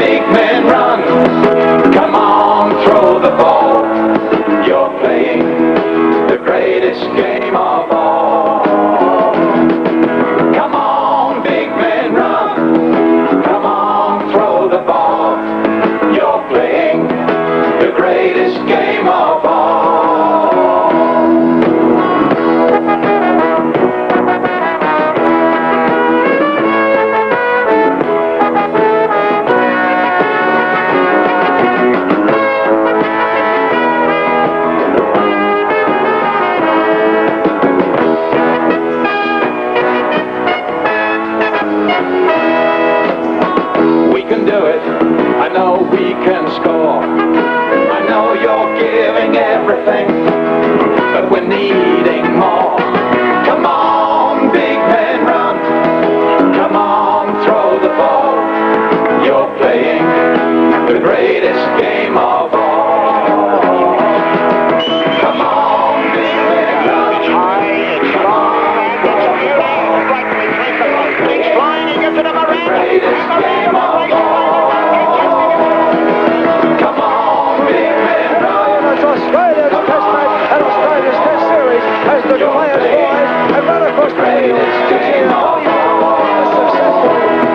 big men, run. Come on, throw the ball. You're playing the greatest game of all. Come on, big men, run. Come on, throw the ball. You're playing the greatest game of all. We can do it. I know we can score. I know you're giving everything, but we're needing more. Come on, big men, run. Come on, throw the ball. You're playing the greatest game of all. Come on, big men, run. Come on, throw the ball. Flying into the greatest game of all. Come on, big men, run. It's Australia's Test match and Australia's Test series as the players rise and run across the Greatest game of all. successful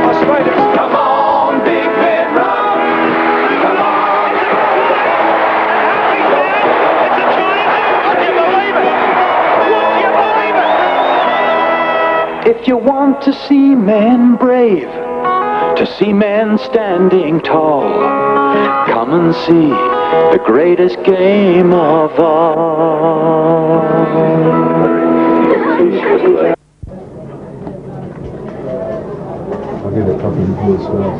Australians. Come on, big men, run. Come on. It's a giant. Would you believe it? Would you believe it? If you want to see men brave, to see men standing tall, come and see the greatest game of all. I'll get a copy of you as well.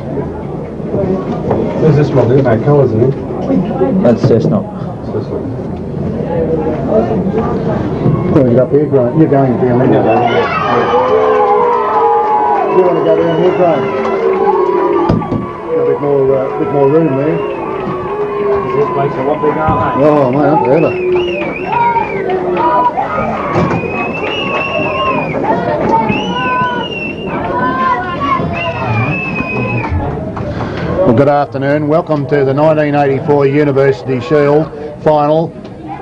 Where's this one? There's no colours in it. That's Cessnock. Want to get up here, Grant? You're going down there. You want to go down here, Grant? A bit more room there. This place a lot bigger, aren't they? Oh, mate, up there. Well, good afternoon. Welcome to the 1984 University Shield final,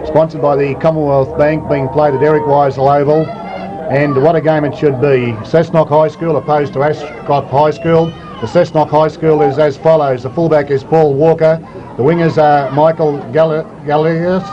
sponsored by the Commonwealth Bank, being played at Eric Weisel Oval. And what a game it should be. Cessnock High School opposed to Aschroft High School. The Cessnock High School is as follows. The fullback is Paul Walker. The wingers are Michael Gallius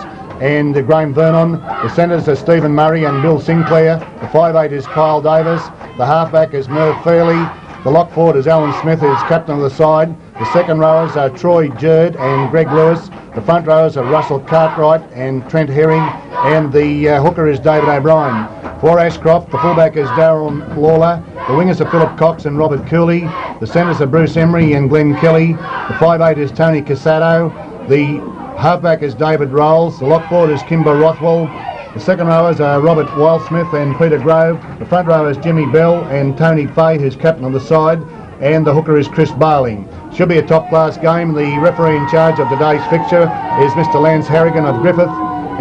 and Graham Vernon. The centres are Stephen Murray and Bill Sinclair. The 5'8" is Kyle Davis. The halfback is Merv Fairley. The lock forward is Alan Smith, who's captain of the side. The second rowers are Troy Jerd and Greg Lewis. The front rowers are Russell Cartwright and Trent Herring. And the hooker is David O'Brien. For Aschroft, the fullback is Darren Lawler. The wingers are Philip Cox and Robert Cooley. The centres are Bruce Emery and Glenn Kelly. The 5'8" is Tony Casado. The halfback is David Rolls. The lock forward is Kimber Rothwell. The second rowers are Robert Wildsmith and Peter Grove. The front row is Jimmy Bell and Tony Fay, who's captain of the side. And the hooker is Chris Barling. Should be a top-class game. The referee in charge of today's fixture is Mr. Lance Harrigan of Griffith.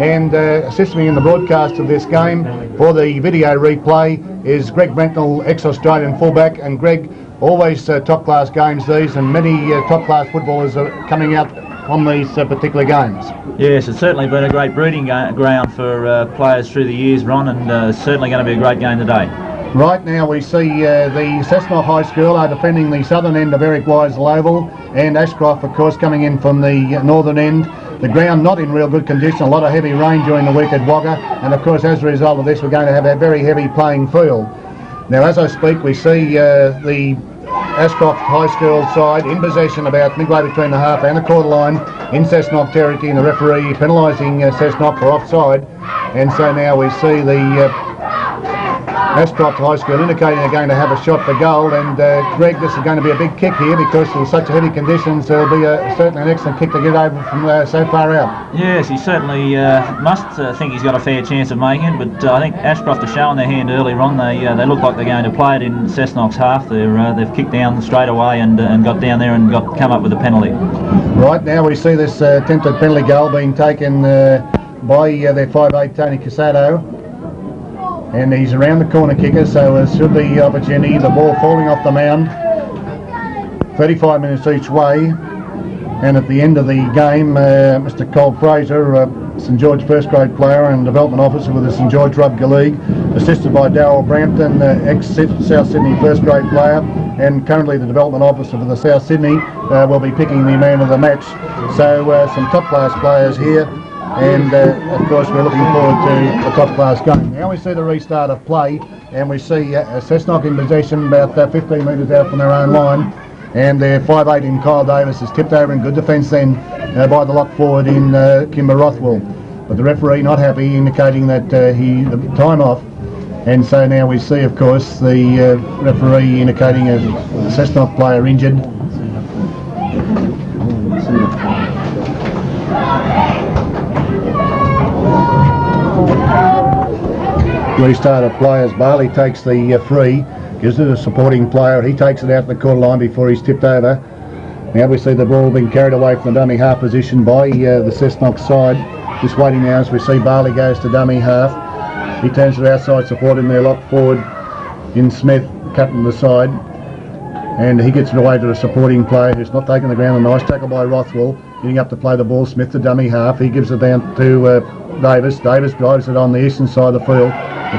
And assisting me in the broadcast of this game for the video replay is Greg Brentnell, ex-Australian fullback. And Greg, always top-class games these, and many top-class footballers are coming out on these particular games. Yes, it's certainly been a great breeding ground for players through the years, Ron, and certainly going to be a great game today. Right now we see the Cessnock High School are defending the southern end of Eric Weisel Oval, and Aschroft, of course, coming in from the northern end. The ground not in real good condition, a lot of heavy rain during the week at Wagga, and of course as a result of this we're going to have a very heavy playing field. Now as I speak we see the Aschroft High School side in possession about midway between the half and the quarter line in Cessnock territory, and the referee penalising Cessnock for offside. And so now we see the Aschroft High School indicating they're going to have a shot for goal. And Greg, this is going to be a big kick here because in such heavy conditions there'll be certainly an excellent kick to get over from so far out. Yes, he certainly must think he's got a fair chance of making it, but I think Aschroft are showing their hand early on. They look like they're going to play it in Cessnock's half. They've kicked down straight away and got down there and come up with a penalty. Right now we see this attempted penalty goal being taken by their 5'8" Tony Casado. And he's around the corner kicker, so there should be opportunity. The ball falling off the mound. 35 minutes each way. And at the end of the game, Mr. Cole Fraser, St George first grade player and development officer with the St George Rugby League, assisted by Darryl Brampton, ex-South Sydney first grade player and currently the development officer for the South Sydney, will be picking the man of the match. So some top class players here, and of course we're looking forward to a top class game. Now we see the restart of play, and we see Cessnock in possession about 15 metres out from their own line. And their 5'8" in Kyle Davis is tipped over in good defence then by the lock forward in Kimber Rothwell. But the referee not happy, indicating that the time off. And so now we see, of course, the referee indicating a Cessnock player injured. Restart of play as Barley takes the free. Gives it a supporting player. He takes it out to the quarter line before he's tipped over. Now we see the ball being carried away from the dummy half position by the Cessnock side. Just waiting now as we see Barley goes to dummy half. He turns to outside support in there, locked forward in Smith, cutting the side. And he gets it away to the supporting player who's not taking the ground. A nice tackle by Rothwell. Getting up to play the ball. Smith to dummy half. He gives it down to Davis. Davis drives it on the eastern side of the field.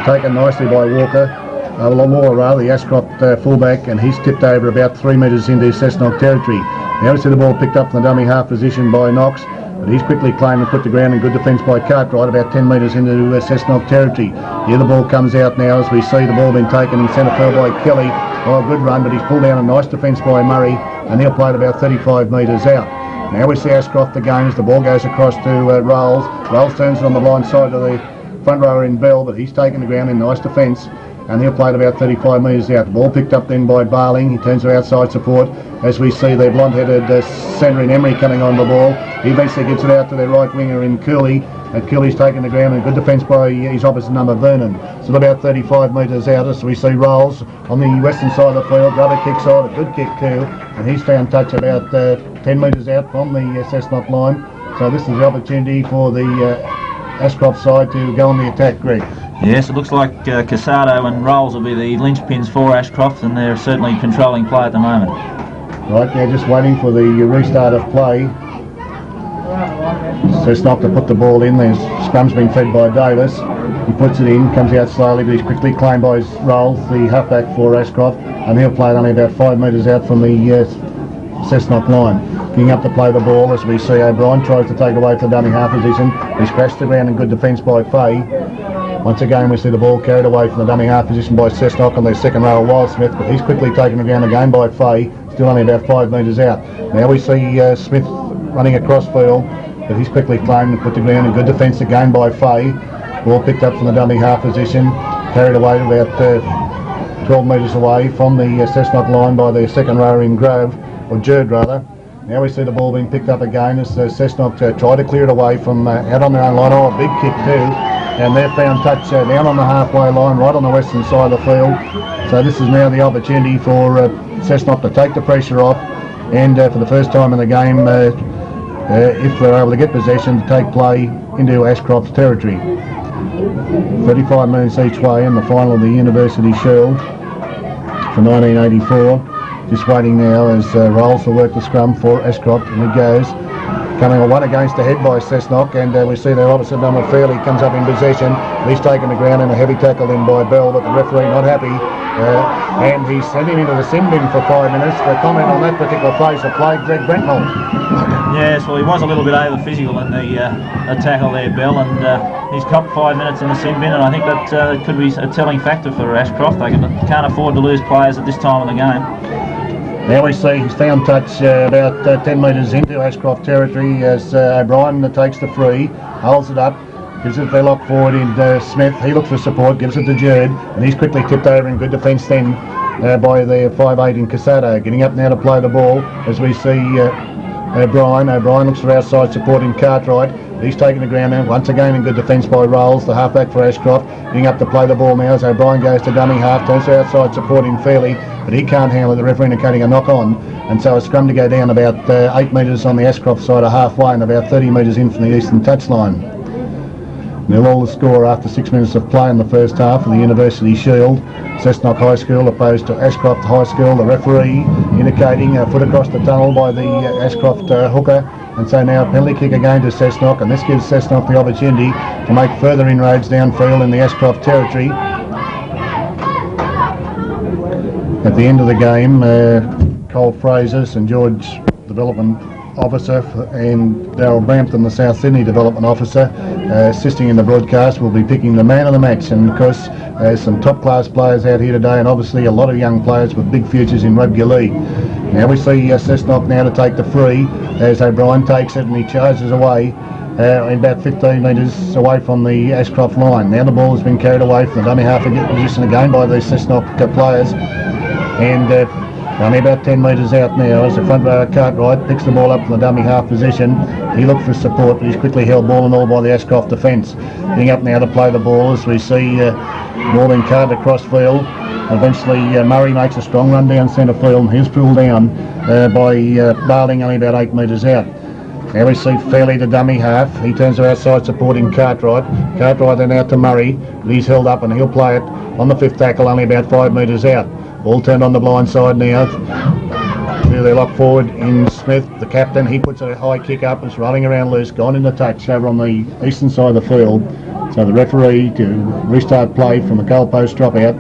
Taken nicely by Walker. Lamore rather, the Aschroft fullback, and he's tipped over about 3 metres into Cessnock territory. Now we see the ball picked up from the dummy half position by Knox, but he's quickly claimed and put the ground in good defence by Cartwright about 10 metres into Cessnock territory. Here the ball comes out now as we see the ball being taken in centre field by Kelly. Oh, a good run, but he's pulled down a nice defence by Murray, and he'll play it about 35 metres out. Now we see Aschroft again as the ball goes across to Rolls. Rolls turns it on the blind side of the front rower in Bell, but he's taken the ground in nice defence. And he'll play it about 35 metres out. The ball picked up then by Barling. He turns to outside support as we see the blonde-headed centre in Emery coming on the ball. He eventually gets it out to their right winger in Cooley. And Cooley's taken the ground and good defence by his opposite number Vernon. So about 35 metres out as we see Rolls on the western side of the field. Rubber kicks on, a good kick too. And he's found touch about 10 metres out from the Cessnock line. So this is the opportunity for the Aschroft side to go on the attack, Greg. Yes, it looks like Casado and Rolls will be the linchpins for Aschroft, and they're certainly controlling play at the moment. Right, they're just waiting for the restart of play. Cessnock to put the ball in. There's scrum's been fed by Davis. He puts it in, comes out slowly, but he's quickly claimed by Rolls, the halfback for Aschroft, and he'll play it only about 5 metres out from the Cessnock line. Getting up to play the ball as we see O'Brien tries to take away from the dummy half position. He's crashed the ground in good defence by Fay. Once again we see the ball carried away from the dummy half position by Cessnock on their second row of Wildsmith, but he's quickly taken the ground again by Fay, still only about 5 metres out. Now we see Smith running across field, but he's quickly claimed and put the ground in good defence again by Fay. Ball picked up from the dummy half position, carried away about 12 metres away from the Cessnock line by the second rower in Grove, or Jerd rather. Now we see the ball being picked up again as Cessnock try to clear it away from out on their own line. Oh, a big kick too. And they've found touch down on the halfway line, right on the western side of the field. So this is now the opportunity for Cessnock to take the pressure off, and for the first time in the game, if they're able to get possession, to take play into Aschroft's territory. 35 minutes each way in the final of the University Shield for 1984. Just waiting now as Rolls will work the scrum for Aschroft, and it goes. Coming a one against the head by Cessnock, and we see their opposite number Fairley comes up in possession. He's taken the ground and a heavy tackle in by Bell, but the referee not happy, and he's sent him into the sin bin for 5 minutes. The comment on that particular phase of play, Greg Brenthold. Yes, well he was a little bit over physical in the tackle there, Bell, and he's copped 5 minutes in the sin bin, and I think that could be a telling factor for Aschroft. They can't afford to lose players at this time of the game. Now we see he's found touch about 10 metres into Aschroft territory as O'Brien takes the free, holds it up, gives it the lock forward in Smith. He looks for support, gives it to Jerd, and he's quickly tipped over in good defence then by the 5'8" in Casado. Getting up now to play the ball as we see O'Brien. O'Brien looks for outside support in Cartwright. He's taking the ground now, once again in good defence by Rolls, the halfback for Aschroft. Getting up to play the ball now as O'Brien goes to dummy half, turns to outside support in Fairley, but he can't handle it, the referee indicating a knock on, and so a scrum to go down about 8 metres on the Aschroft side of halfway and about 30 metres in from the eastern touchline. 0-0 the score after 6 minutes of play in the first half of the University Shield. Cessnock High School opposed to Aschroft High School. The referee indicating a foot across the tunnel by the Aschroft hooker. And so now a penalty kick again to Cessnock, and this gives Cessnock the opportunity to make further inroads downfield in the Aschroft territory. At the end of the game, Cole Fraser, St George Development Officer, and Darryl Brampton, the South Sydney Development Officer, assisting in the broadcast, will be picking the man of the match. And of course, some top class players out here today, and obviously a lot of young players with big futures in rugby league. Now we see Cessnock now to take the free as O'Brien takes it, and he charges away about 15 metres away from the Aschroft line. Now the ball has been carried away from the dummy half position again by these Cessnock players, and only about 10 metres out now as the front rower Cartwright picks the ball up from the dummy half position. He looked for support, but he's quickly held ball and all by the Aschroft defence. Getting up now to play the ball as we see ball being carted across field. Eventually Murray makes a strong run down centre field, and he's pulled down by Barding only about 8 metres out. Now we see Fairley to dummy half. He turns to outside supporting Cartwright. Cartwright then out to Murray, but he's held up and he'll play it on the fifth tackle only about 5 metres out. Ball turned on the blind side now. Here they lock forward in Smith, the captain. He puts a high kick up. It's rolling around loose, gone into touch over on the eastern side of the field. So the referee to restart play from the goalpost drop out.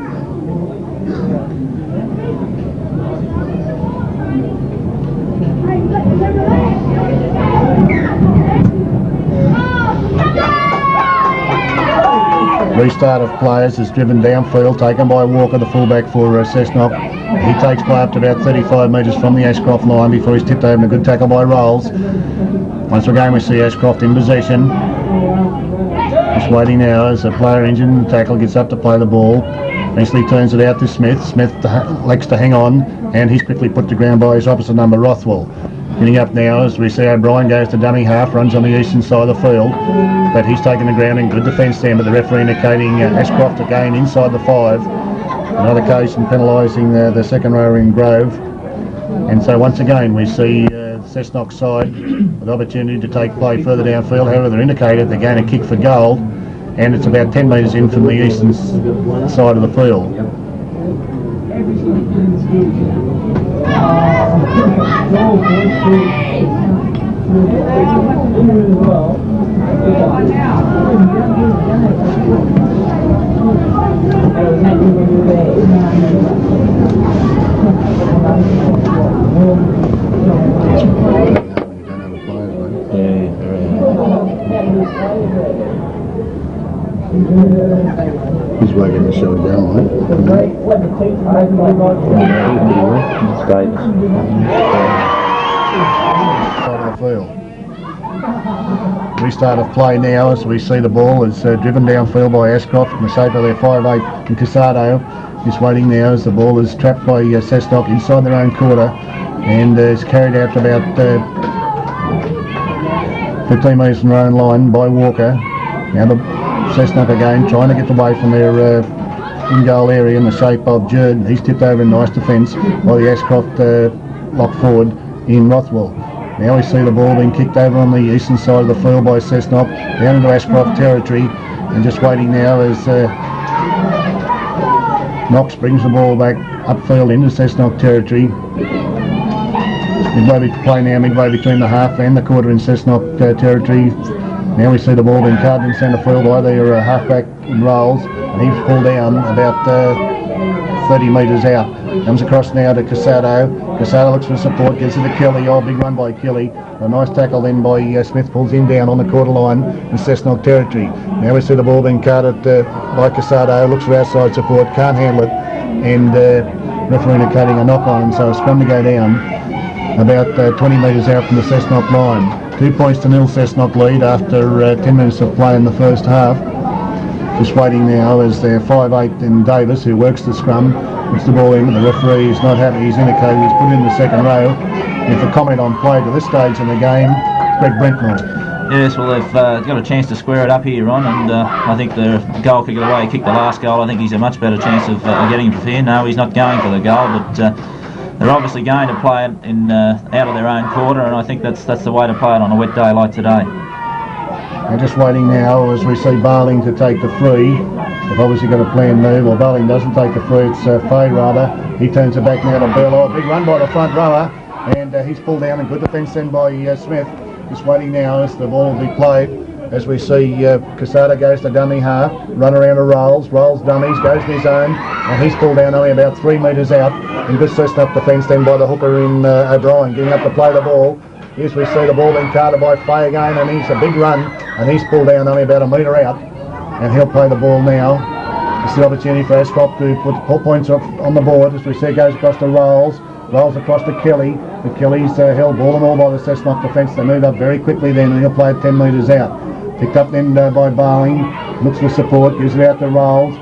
Restart of players is driven downfield, taken by Walker, the fullback for Cessnock. He takes play up to about 35 metres from the Aschroft line before he's tipped over and a good tackle by Rolls. Once again we see Aschroft in possession. Just waiting now as the player engine tackle gets up to play the ball. Eventually turns it out to Smith. Smith elects to hang on, and he's quickly put to ground by his opposite number, Rothwell. Getting up now as we see O'Brien goes to dummy half, runs on the eastern side of the field, but he's taken the ground in good defence there, but the referee indicating Aschroft again inside the 5. Another occasion penalising the second rower in Grove. And so once again we see Cessnock side with opportunity to take play further downfield. However, they're indicated they're going to kick for goal, and it's about 10 metres in from the eastern side of the field. He's working the show down, mate. Restart of play now as we see the ball is driven downfield by Aschroft in the shape of their 5'8", and Casado is waiting now as the ball is trapped by Cessnock inside their own quarter, and is carried out to about 15 metres from their own line by Walker. Now the Cessnock again trying to get away from their in-goal area in the shape of Jerd. He's tipped over in nice defence by the Aschroft lock forward in Rothwell. Now we see the ball being kicked over on the eastern side of the field by Cessnock down into Aschroft territory, and just waiting now as Knox brings the ball back upfield into Cessnock territory. Midway play now, midway between the half and the quarter in Cessnock territory. Now we see the ball being carried in centre field by their halfback in Rolls, and he's pulled down about 30 metres out. Comes across now to Casado. Casado looks for support, gets it to Kelly. Oh, big run by Kelly. A nice tackle then by Smith, pulls him down on the quarter line in Cessnock territory. Now we see the ball being carted by Casado, looks for outside support, can't handle it, and referee indicating a knock on him, so a scrum to go down about 20 metres out from the Cessnock line. 2 points to nil Cessnock lead after 10 minutes of play in the first half. Just waiting now as their 5'8" in Davis, who works the scrum, puts the ball in, but the referee is not happy. He's indicated he's put in the second row. And for comment on play to this stage in the game, Greg Brentmore. Yes, well they've got a chance to square it up here, Ron, and I think the goal kicker, the way he kicked the last goal, I think he's a much better chance of getting him for fair. No, he's not going for the goal, but they're obviously going to play it in out of their own quarter, and I think that's the way to play it on a wet day like today. And just waiting now as we see Barling to take the free. They've obviously got a planned move. Well, Barling doesn't take the free, it's Fay rather. He turns it back now to Bell. Oh, big run by the front rower. And he's pulled down, and good defence then by Smith. Just waiting now as the ball will be played. As we see Casada goes to dummy half, run around to Rolls dummies, goes to his own, and he's pulled down only about 3 metres out. And good Cessnock defence then by the hooker in O'Brien, getting up to play the ball. Here's we see the ball being carted by Fay again, and he's a big run, and he's pulled down only about 1 metre out. And he'll play the ball now. It's the opportunity for Aschroft to put points on the board as we see it goes across to Rolls across to Kelly. But Kelly's held ball and all by the Cessnock defence. They move up very quickly then, and he'll play it 10 metres out. Picked up then by Barling, looks for support, gives it out to Rolls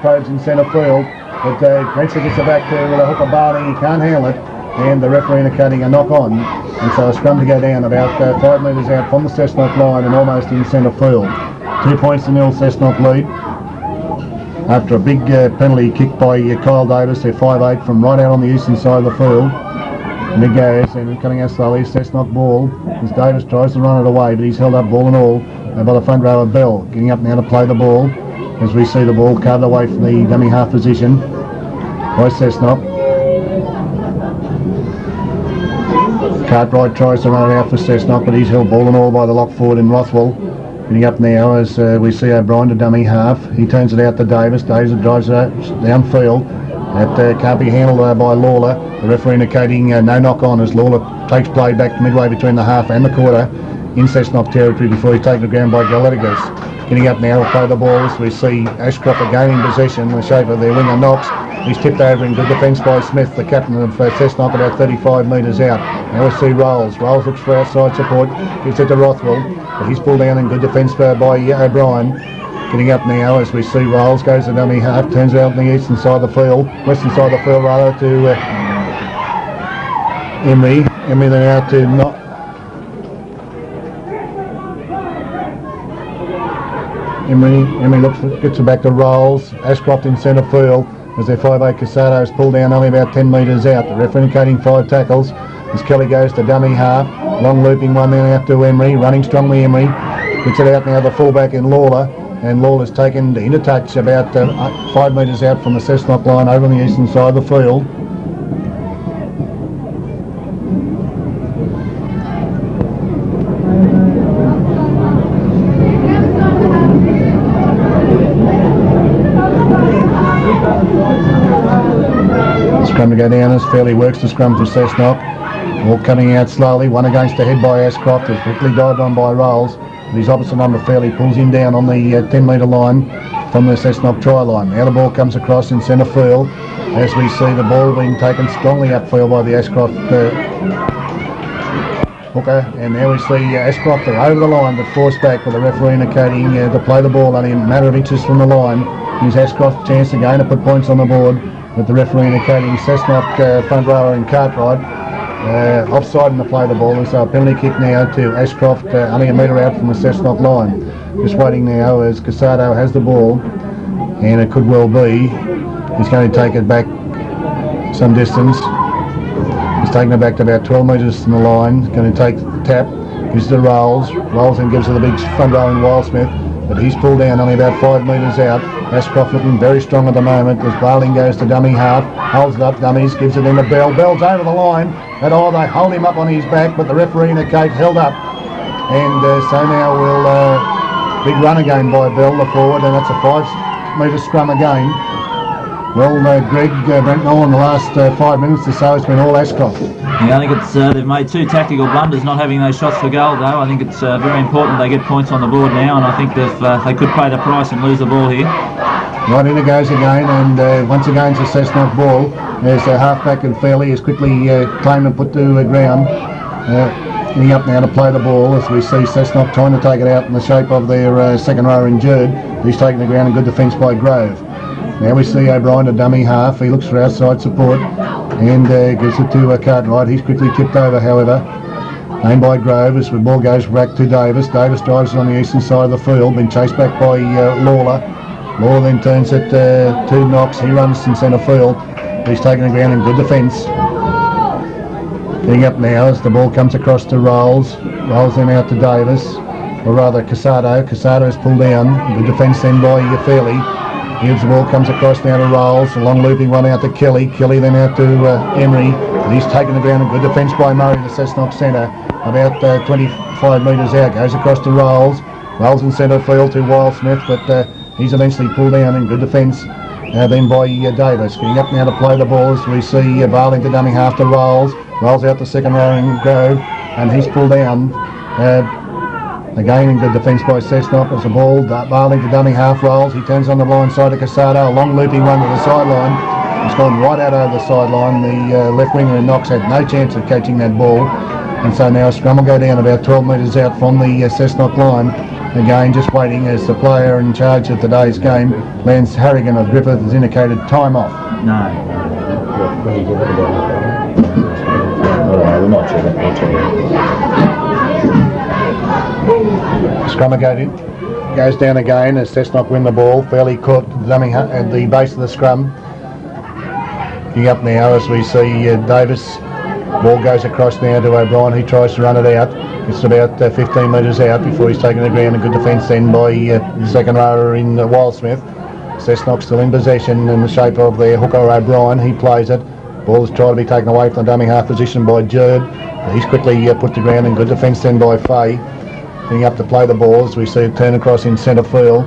probes in centre field, but Grenzer gets it back to the hooker Barling, he can't handle it, and the referee indicating a knock on, and so a scrum to go down about 5 metres out from the Cessnock line and almost in centre field. 2 points to nil, Cessnock lead. After a big penalty kick by Kyle Davis, they're 5'8" from right out on the eastern side of the field. And it goes, and coming out slowly, Cessnock ball, as Davis tries to run it away, but he's held up ball and all by the front row of Bell, getting up now to play the ball, as we see the ball carted away from the dummy half position by Cessnock. Cartwright tries to run it out for Cessnock, but he's held ball and all by the lock forward in Rothwell. Getting up now as we see O'Brien to dummy half. He turns it out to Davis. Davis drives it out downfield. That can't be handled by Lawler. The referee indicating no knock on as Lawler takes play back midway between the half and the quarter in Cessnock territory before he's taken the ground by Gallegos. Getting up now to play the ball as we see Aschroft gaining possession in the shape of their winger Knox. He's tipped over in good defence by Smith, the captain of Cessnock, about 35 metres out. Now we see Rolls looks for outside support, gives it to Rothwell, but he's pulled down in good defence by O'Brien. Getting up now as we see Rolls goes to dummy half, turns out on the eastern side of the field, western side of the field rather, to Emery then out to not. Emery gets it back to Rolls. Aschroft in centre field as their 5'8" Casado is pulled down only about 10 metres out. The referee indicating 5 tackles as Kelly goes to dummy half. Long looping one then out to Emery. Running strongly Emery. Gets it out now the fullback in Lawler. And Lawler's taken into touch about 5 metres out from the Cessnock line over on the eastern side of the field. Scrum to go down as Fairley works the scrum for Cessnock. Ball coming out slowly, one against the head by Aschroft, is quickly dived on by Rolls. His opposite number Fairley pulls him down on the 10 metre line from the Cessnock try line. Now the ball comes across in centre field as we see the ball being taken strongly upfield by the Aschroft hooker, and now we see Aschroft over the line but forced back with the referee indicating to play the ball only a matter of inches from the line. Gives Aschroft a chance again to put points on the board, with the referee indicating Cessnock front rower and Cartwright offside and to play the ball, and so a penalty kick now to Aschroft only a metre out from the Cessnock line. Just waiting now as Casado has the ball, and it could well be he's going to take it back some distance. He's taking it back to about 12 metres from the line. He's going to take the tap, gives it to Rolls then gives it the big front row in Wildsmith, but he's pulled down only about 5 metres out. Aschroft looking very strong at the moment as Barling goes to dummy half, holds it up, dummies, gives it in to Bell. Bell's over the line, and they hold him up on his back, but the referee indicates held up. And so now we'll, big run again by Bell, the forward, and that's a 5 metre scrum again. Well, Greg, Brent Nolan, the last 5 minutes or so, it's been all Aschroft. Yeah, I think it's they've made 2 tactical blunders not having those shots for goal, though. I think it's very important they get points on the board now, and I think they could pay the price and lose the ball here. Right in it goes again, and once again it's a Cessnock ball. There's a halfback and Fairley is quickly claimed and put to the ground. Getting up now to play the ball as we see Cessnock trying to take it out in the shape of their second rower in Judd. He's taking the ground, and good defence by Grove. Now we see O'Brien to dummy half. He looks for outside support and gives it to Cartwright. He's quickly tipped over, however. Aimed by Grove as the ball goes back to Davis. Davis drives it on the eastern side of the field, been chased back by Lawler. Lawler then turns it to Knox. He runs in centre field. He's taking the ground in good defence. Getting up now as the ball comes across to Rolls. Rolls then out to Davis. or rather Casado. Casado's pulled down. Good defence then by Fairley. Here's the ball, comes across now to Rolls. A long looping one out to Kelly. Kelly then out to Emery. And he's taken the ground. A good defence by Murray, the Cessnock centre. About 25 metres out. Goes across to Rolls. Rolls in centre field to Wildsmith, but he's eventually pulled down in good defence. Then by Davis. Getting up now to play the ball as we see Barling to dummy half to Rolls. Rolls out the second row and Grove. And he's pulled down. Again in good defence by Cessnock. As the ball, Barling to dummy half Rolls. He turns on the blind side of Casado. A long looping one to the sideline. It's gone right out over the sideline. The left winger in Knox had no chance of catching that ball. And so now a scrum will go down about 12 metres out from the Cessnock line. Again, just waiting as the player in charge of today's game, Lance Harrigan of Griffith, has indicated time off. No. We're not sure. Scrum goes down again as Cessnock win the ball. Fairly caught dummy at the base of the scrum. Looking up now as we see Davis. Ball goes across now to O'Brien. He tries to run it out. It's about 15 metres out before he's taken the ground. A good defence then by the second rower in Wildsmith. Cessnock still in possession in the shape of their hooker O'Brien. He plays it. Ball is trying to be taken away from the dummy half position by Jerd. He's quickly put to ground in good defence then by Fay. Getting up to play the ball as we see it turn across in centre field.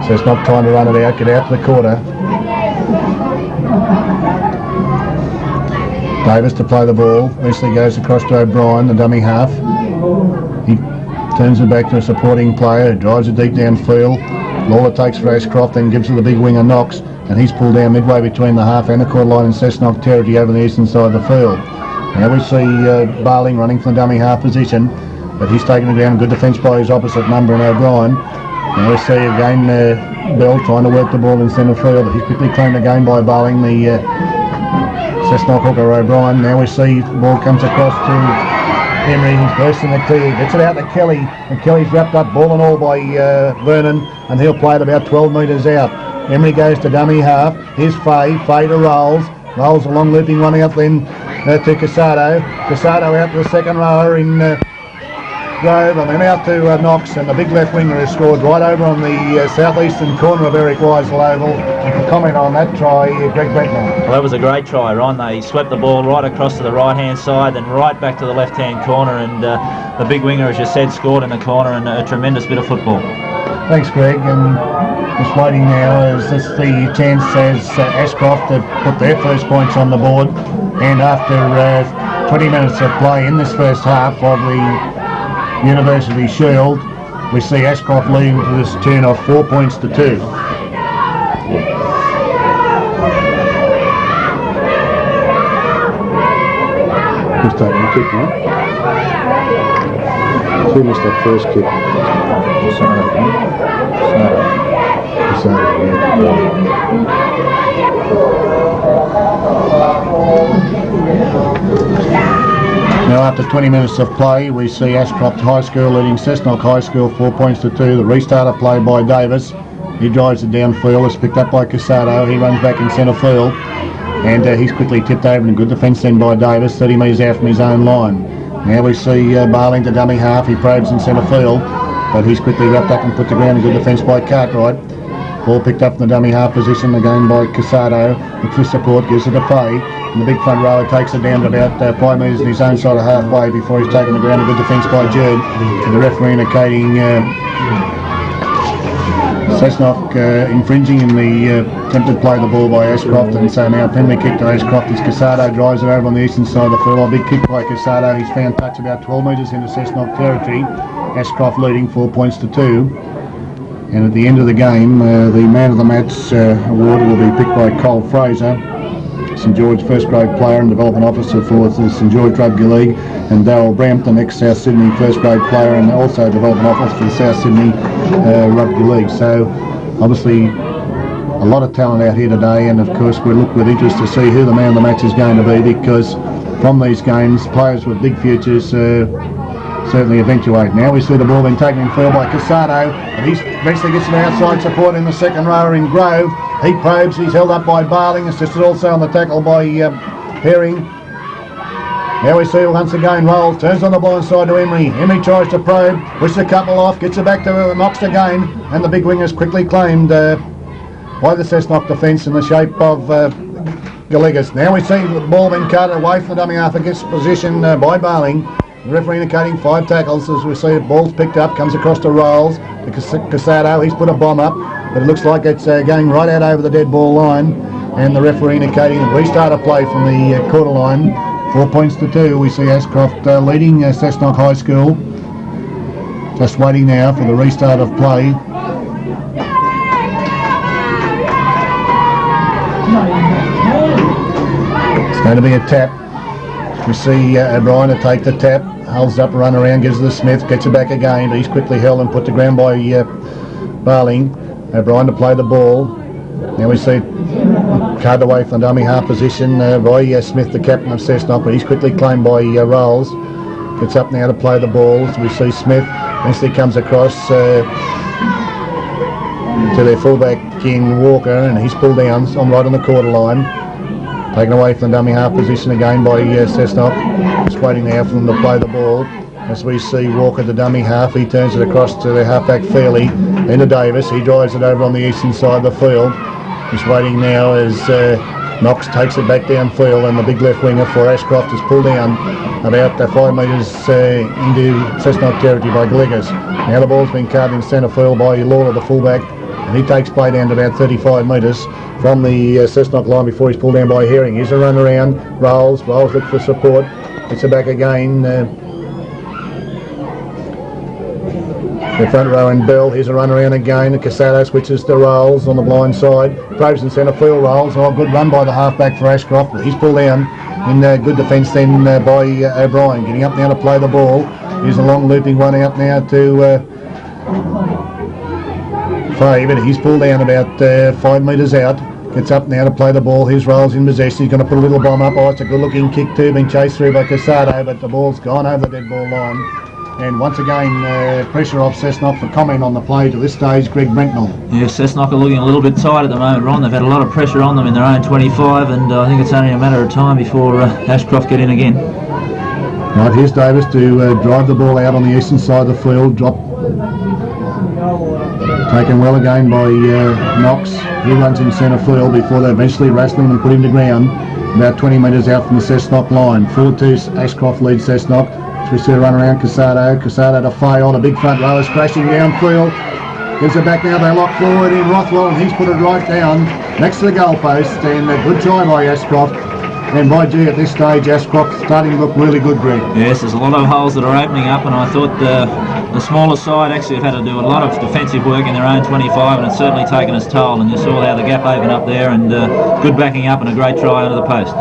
Cessnock trying to run it out, get out to the quarter. Davis to play the ball. Wesley goes across to O'Brien, the dummy half. He turns it back to a supporting player who drives it deep downfield. Lawler takes for Aschroft, then gives it the big winger Knox, and he's pulled down midway between the half and the quarter line in Cessnock territory over the eastern side of the field. Now we see Barling running from the dummy half position, but he's taken the ground. Good defence by his opposite number in O'Brien. Now we see again Bell trying to work the ball in centre field, but he's quickly claimed again by Barling, the Cessnock hooker O'Brien. Now we see the ball comes across to Emery. He's bursting the tee. Gets it out to Kelly. And Kelly's wrapped up ball and all by Vernon. And he'll play it about 12 metres out. Emery goes to dummy half. Here's Fay. Fay to Rolls. Rolls a long looping one out then to Casado. Casado out to the second rower in Grove. And then out to Knox. And the big left winger has scored right over on the southeastern corner of Eric Weisel Oval. You can comment on that try, Greg Brentman. Well, that was a great try, Ron. They swept the ball right across to the right-hand side, then right back to the left-hand corner, and the big winger, as you said, scored in the corner, and a tremendous bit of football. Thanks, Greg. And just waiting now as this the chance as Aschroft have put their first points on the board, and after 20 minutes of play in this first half of the University Shield, we see Aschroft leading to this tune of 4 points to 2. Who's taking the kick now? Who missed that first kick? Now after 20 minutes of play, we see Aschroft High School leading Cessnock High School 4 points to 2. The restarter played by Davis. He drives it downfield. It's picked up by Casado. He runs back in centre field. And he's quickly tipped over in a good defence then by Davis, 30 metres out from his own line. Now we see Barling to dummy half. He probes in centre field, but he's quickly wrapped up and put to ground. A good defence by Cartwright. Ball picked up in the dummy half position again by Casado. The twist support gives it to Fay. And the big front rower takes it down to about 5 metres in his own side of halfway before he's taken the ground. A good defence by Jerd. And the referee indicating Cessnock infringing in the attempted play the ball by Aschroft, and so now penalty kick to Aschroft as Casado drives it over on the eastern side of the field. A big kick by Casado. He's found touch about 12 metres into Cessnock territory. Aschroft leading 4 points to 2. And at the end of the game, the man of the match award will be picked by Cole Fraser, St George first grade player and development officer for the St George Rugby League, and Darryl Brampton, ex-South Sydney first grade player and also development officer for the South Sydney Rugby League. So obviously a lot of talent out here today, and of course we look with interest to see who the man of the match is going to be, because from these games players with big futures certainly eventuate. Now we see the ball being taken in field by Casado, and he eventually gets an outside support in the second rower in Grove. He probes, he's held up by Barling, assisted also on the tackle by Herring. Now we see once again Rolls turns on the blind side to Emery. Emery tries to probe, pushes a couple off, gets it back to Knox again, and the big wing is quickly claimed by the Cessnock defence in the shape of Gallagher's. Now we see the ball being carted away from the dummy half against position by Barling. The referee indicating 5 tackles as we see the ball's picked up, comes across to Rolls, to Casado. He's put a bomb up, but it looks like it's going right out over the dead ball line, and the referee indicating a restart of play from the quarter line. 4 points to 2. We see Aschroft leading Cessnock High School. Just waiting now for the restart of play. It's going to be a tap. We see O'Brien to take the tap, holds up, run around, gives it to Smith, gets it back again, but he's quickly held and put to ground by Barling. O'Brien to play the ball. Now we see carted away from the dummy half position by Smith, the captain of Cessnock, but he's quickly claimed by Rolls. Gets up now to play the ball. So we see Smith eventually comes across to their fullback in Walker, and he's pulled down right on the quarter line. Taken away from the dummy half position again by Cessnock. Just waiting now for them to play the ball. As we see Walker, the dummy half, he turns it across to the halfback Fairley, into Davis. He drives it over on the eastern side of the field. Just waiting now as Knox takes it back downfield, and the big left winger for Aschroft is pulled down about 5 metres into Cessnock territory by Gallagher's. Now the ball's been carved in centre field by Lawler, the fullback, and he takes play down to about 35 metres from the Cessnock line before he's pulled down by Herring. Here's a run around, Rolls looks for support, gets it back again. The front row and Bell, here's a run around again. Casado switches to Rolls on the blind side. Probes in centre field, Rolls. Oh, good run by the halfback for Aschroft, but he's pulled down in good defence then by O'Brien. Getting up now to play the ball. Here's a long looping one out now to Fay, but he's pulled down about 5 metres out. Gets up now to play the ball. Here's Rolls in possession. He's going to put a little bomb up. Oh, it's a good looking kick too, being chased through by Casado, but the ball's gone over the dead ball line. And once again, pressure off Cessnock for comment on the play to this stage, Greg Brentnell. Yeah, Cessnock are looking a little bit tight at the moment, Ron. They've had a lot of pressure on them in their own 25, and I think it's only a matter of time before Aschroft get in again. Right, here's Davis to drive the ball out on the eastern side of the field. Drop. Taken well again by Knox. He runs in centre field before they eventually wrestle him and put him to ground. About 20 metres out from the Cessnock line. 4-2, Aschroft leads Cessnock. We see a run around Casado to Fay on a big front row is crashing downfield. Gives it back now, they lock forward in Rothwell, and he's put it right down next to the goalpost, and a good try by Aschroft. And by gee, at this stage, Aschroft starting to look really good, Greg. Yes, there's a lot of holes that are opening up, and I thought the smaller side actually have had to do a lot of defensive work in their own 25, and it's certainly taken its toll, and you saw how the gap opened up there, and good backing up and a great try under the post.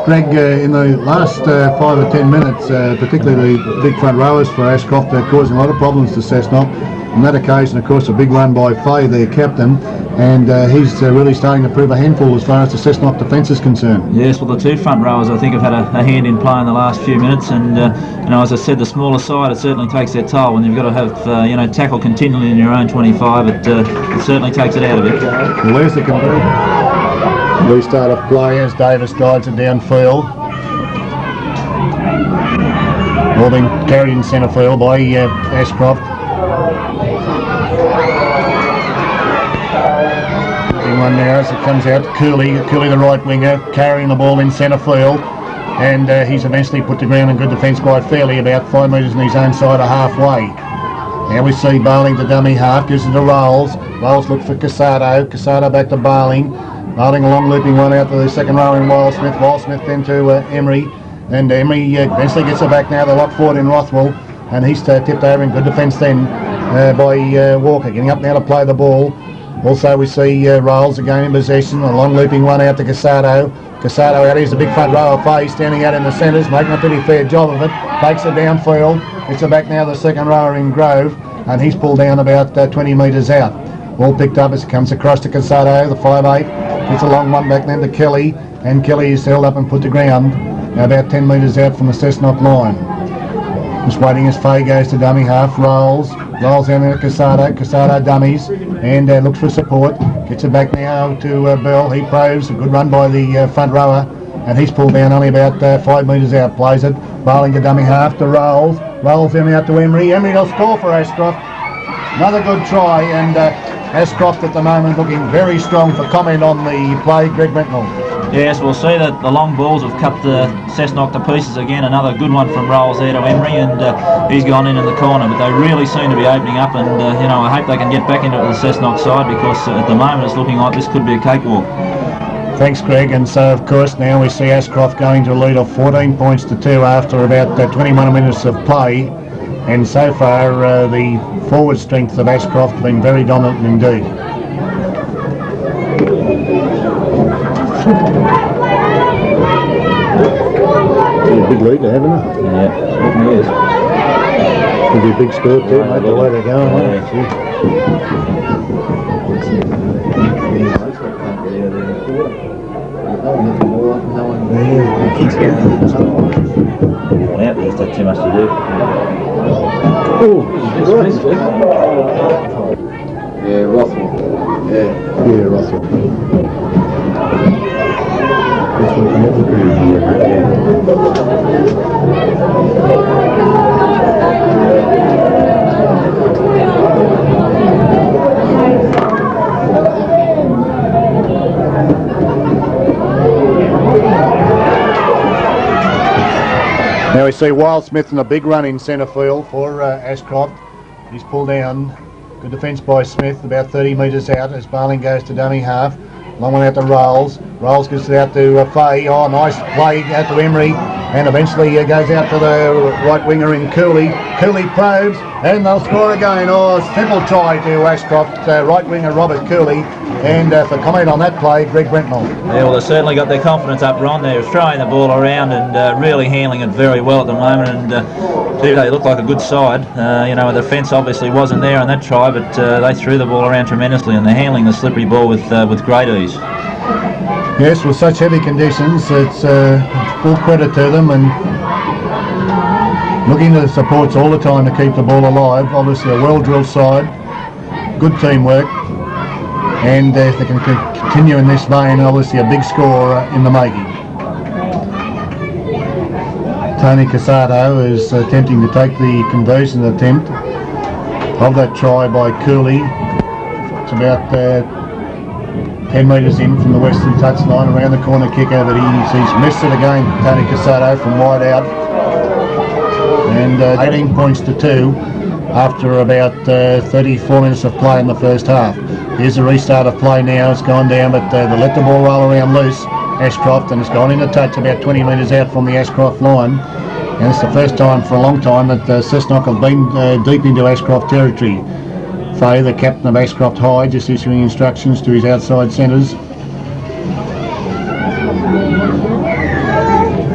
Greg, in the last 5 or 10 minutes, particularly the big front rowers for Aschroft, they're causing a lot of problems to Cessnock. On that occasion, of course, a big run by Fay, their captain, and he's really starting to prove a handful as far as the Cessnock defence is concerned. Yes, well, the two front rowers, I think, have had a hand in play in the last few minutes, and as I said, the smaller side, it certainly takes their toll when you've got to have tackle continually in your own 25. It certainly takes it out of it. Well, there's the restart of play as Davis guides it downfield. Ball being carried in centre field by Aschroft. One now as it comes out. Cooley the right winger, carrying the ball in centre field, and he's eventually put to ground in good defence by Fairley, about 5 metres in his own side of halfway. Now we see Barling, the dummy half, gives it to Rolls. Rolls look for Casado back to Barling. Barling a long looping one out to the second row in Wildsmith then to Emery, and Emery eventually gets it back now. They lock forward in Rothwell, and he's tipped over in good defence then by Walker. Getting up now to play the ball. Also we see Rolls again in possession, a long looping one out to Casado. Casado out, here's a big front row of Fay standing out in the centres, making a pretty fair job of it. Takes it downfield, gets it back now to the second rower in Grove, and he's pulled down about 20 metres out. Ball picked up as it comes across to Casado, the 5'8". Gets a long one back then to Kelly, and Kelly is held up and put to ground, about 10 metres out from the Cessnock line. Just waiting as Fay goes to dummy half, rolls down there to Casado dummies, and looks for support. Gets it back now to Bell, he probes, a good run by the front rower and he's pulled down only about 5 metres out, plays it, bowling to dummy half to Rolls, Rolls then out to Emery will score for Aschroft. Another good try, and Aschroft at the moment looking very strong for comment on the play, Greg Bentnell. Yes, we'll see that the long balls have cut the Cessnock to pieces again. Another good one from Rolls there to Emery, and he's gone in the corner. But they really seem to be opening up, and I hope they can get back into the Cessnock side, because at the moment it's looking like this could be a cakewalk. Thanks, Greg. And so, of course, now we see Aschroft going to a lead of 14 points to 2 after about 21 minutes of play. And so far, the forward strength of Aschroft has been very dominant indeed. A big lead, haven't they? Yeah, certainly is. Could be a big score too, mate, the way they're going. Yeah, they just had too much to do. Yeah, Rothwell. Yeah, Russell. Now we see Wildsmith in a big run in centre field for Aschroft. He's pulled down. Good defence by Smith, about 30 metres out as Barling goes to dummy half. Long one out to Rolls. Rolls gets it out to Fay. Oh, nice play out to Emery. And eventually goes out to the right winger in Cooley. Cooley probes and they'll score again. Oh, simple try to Aschroft, right winger Robert Cooley. And for comment on that play, Greg Bentnell. Yeah, well, they've certainly got their confidence up, Ron. They're throwing the ball around and really handling it very well at the moment. And they look like a good side. The defence obviously wasn't there on that try, but they threw the ball around tremendously, and they're handling the slippery ball with great ease. Yes, with such heavy conditions, it's full credit to them, and looking to the supports all the time to keep the ball alive. Obviously a well-drilled side, good teamwork, and if they can continue in this vein, obviously a big score in the making. Tony Casado is attempting to take the conversion attempt of that try by Cooley. It's about 10 metres in from the western touchline, around the corner kick over. He's missed it again, Tony Casado, from wide out. And 18 points to 2 after about 34 minutes of play in the first half. Here's a restart of play now. It's gone down, but they let the ball roll around loose, Aschroft, and it's gone into touch about 20 metres out from the Aschroft line. And it's the first time for a long time that Cessnock have been deep into Aschroft territory. Fay, the captain of Aschroft High, just issuing instructions to his outside centres.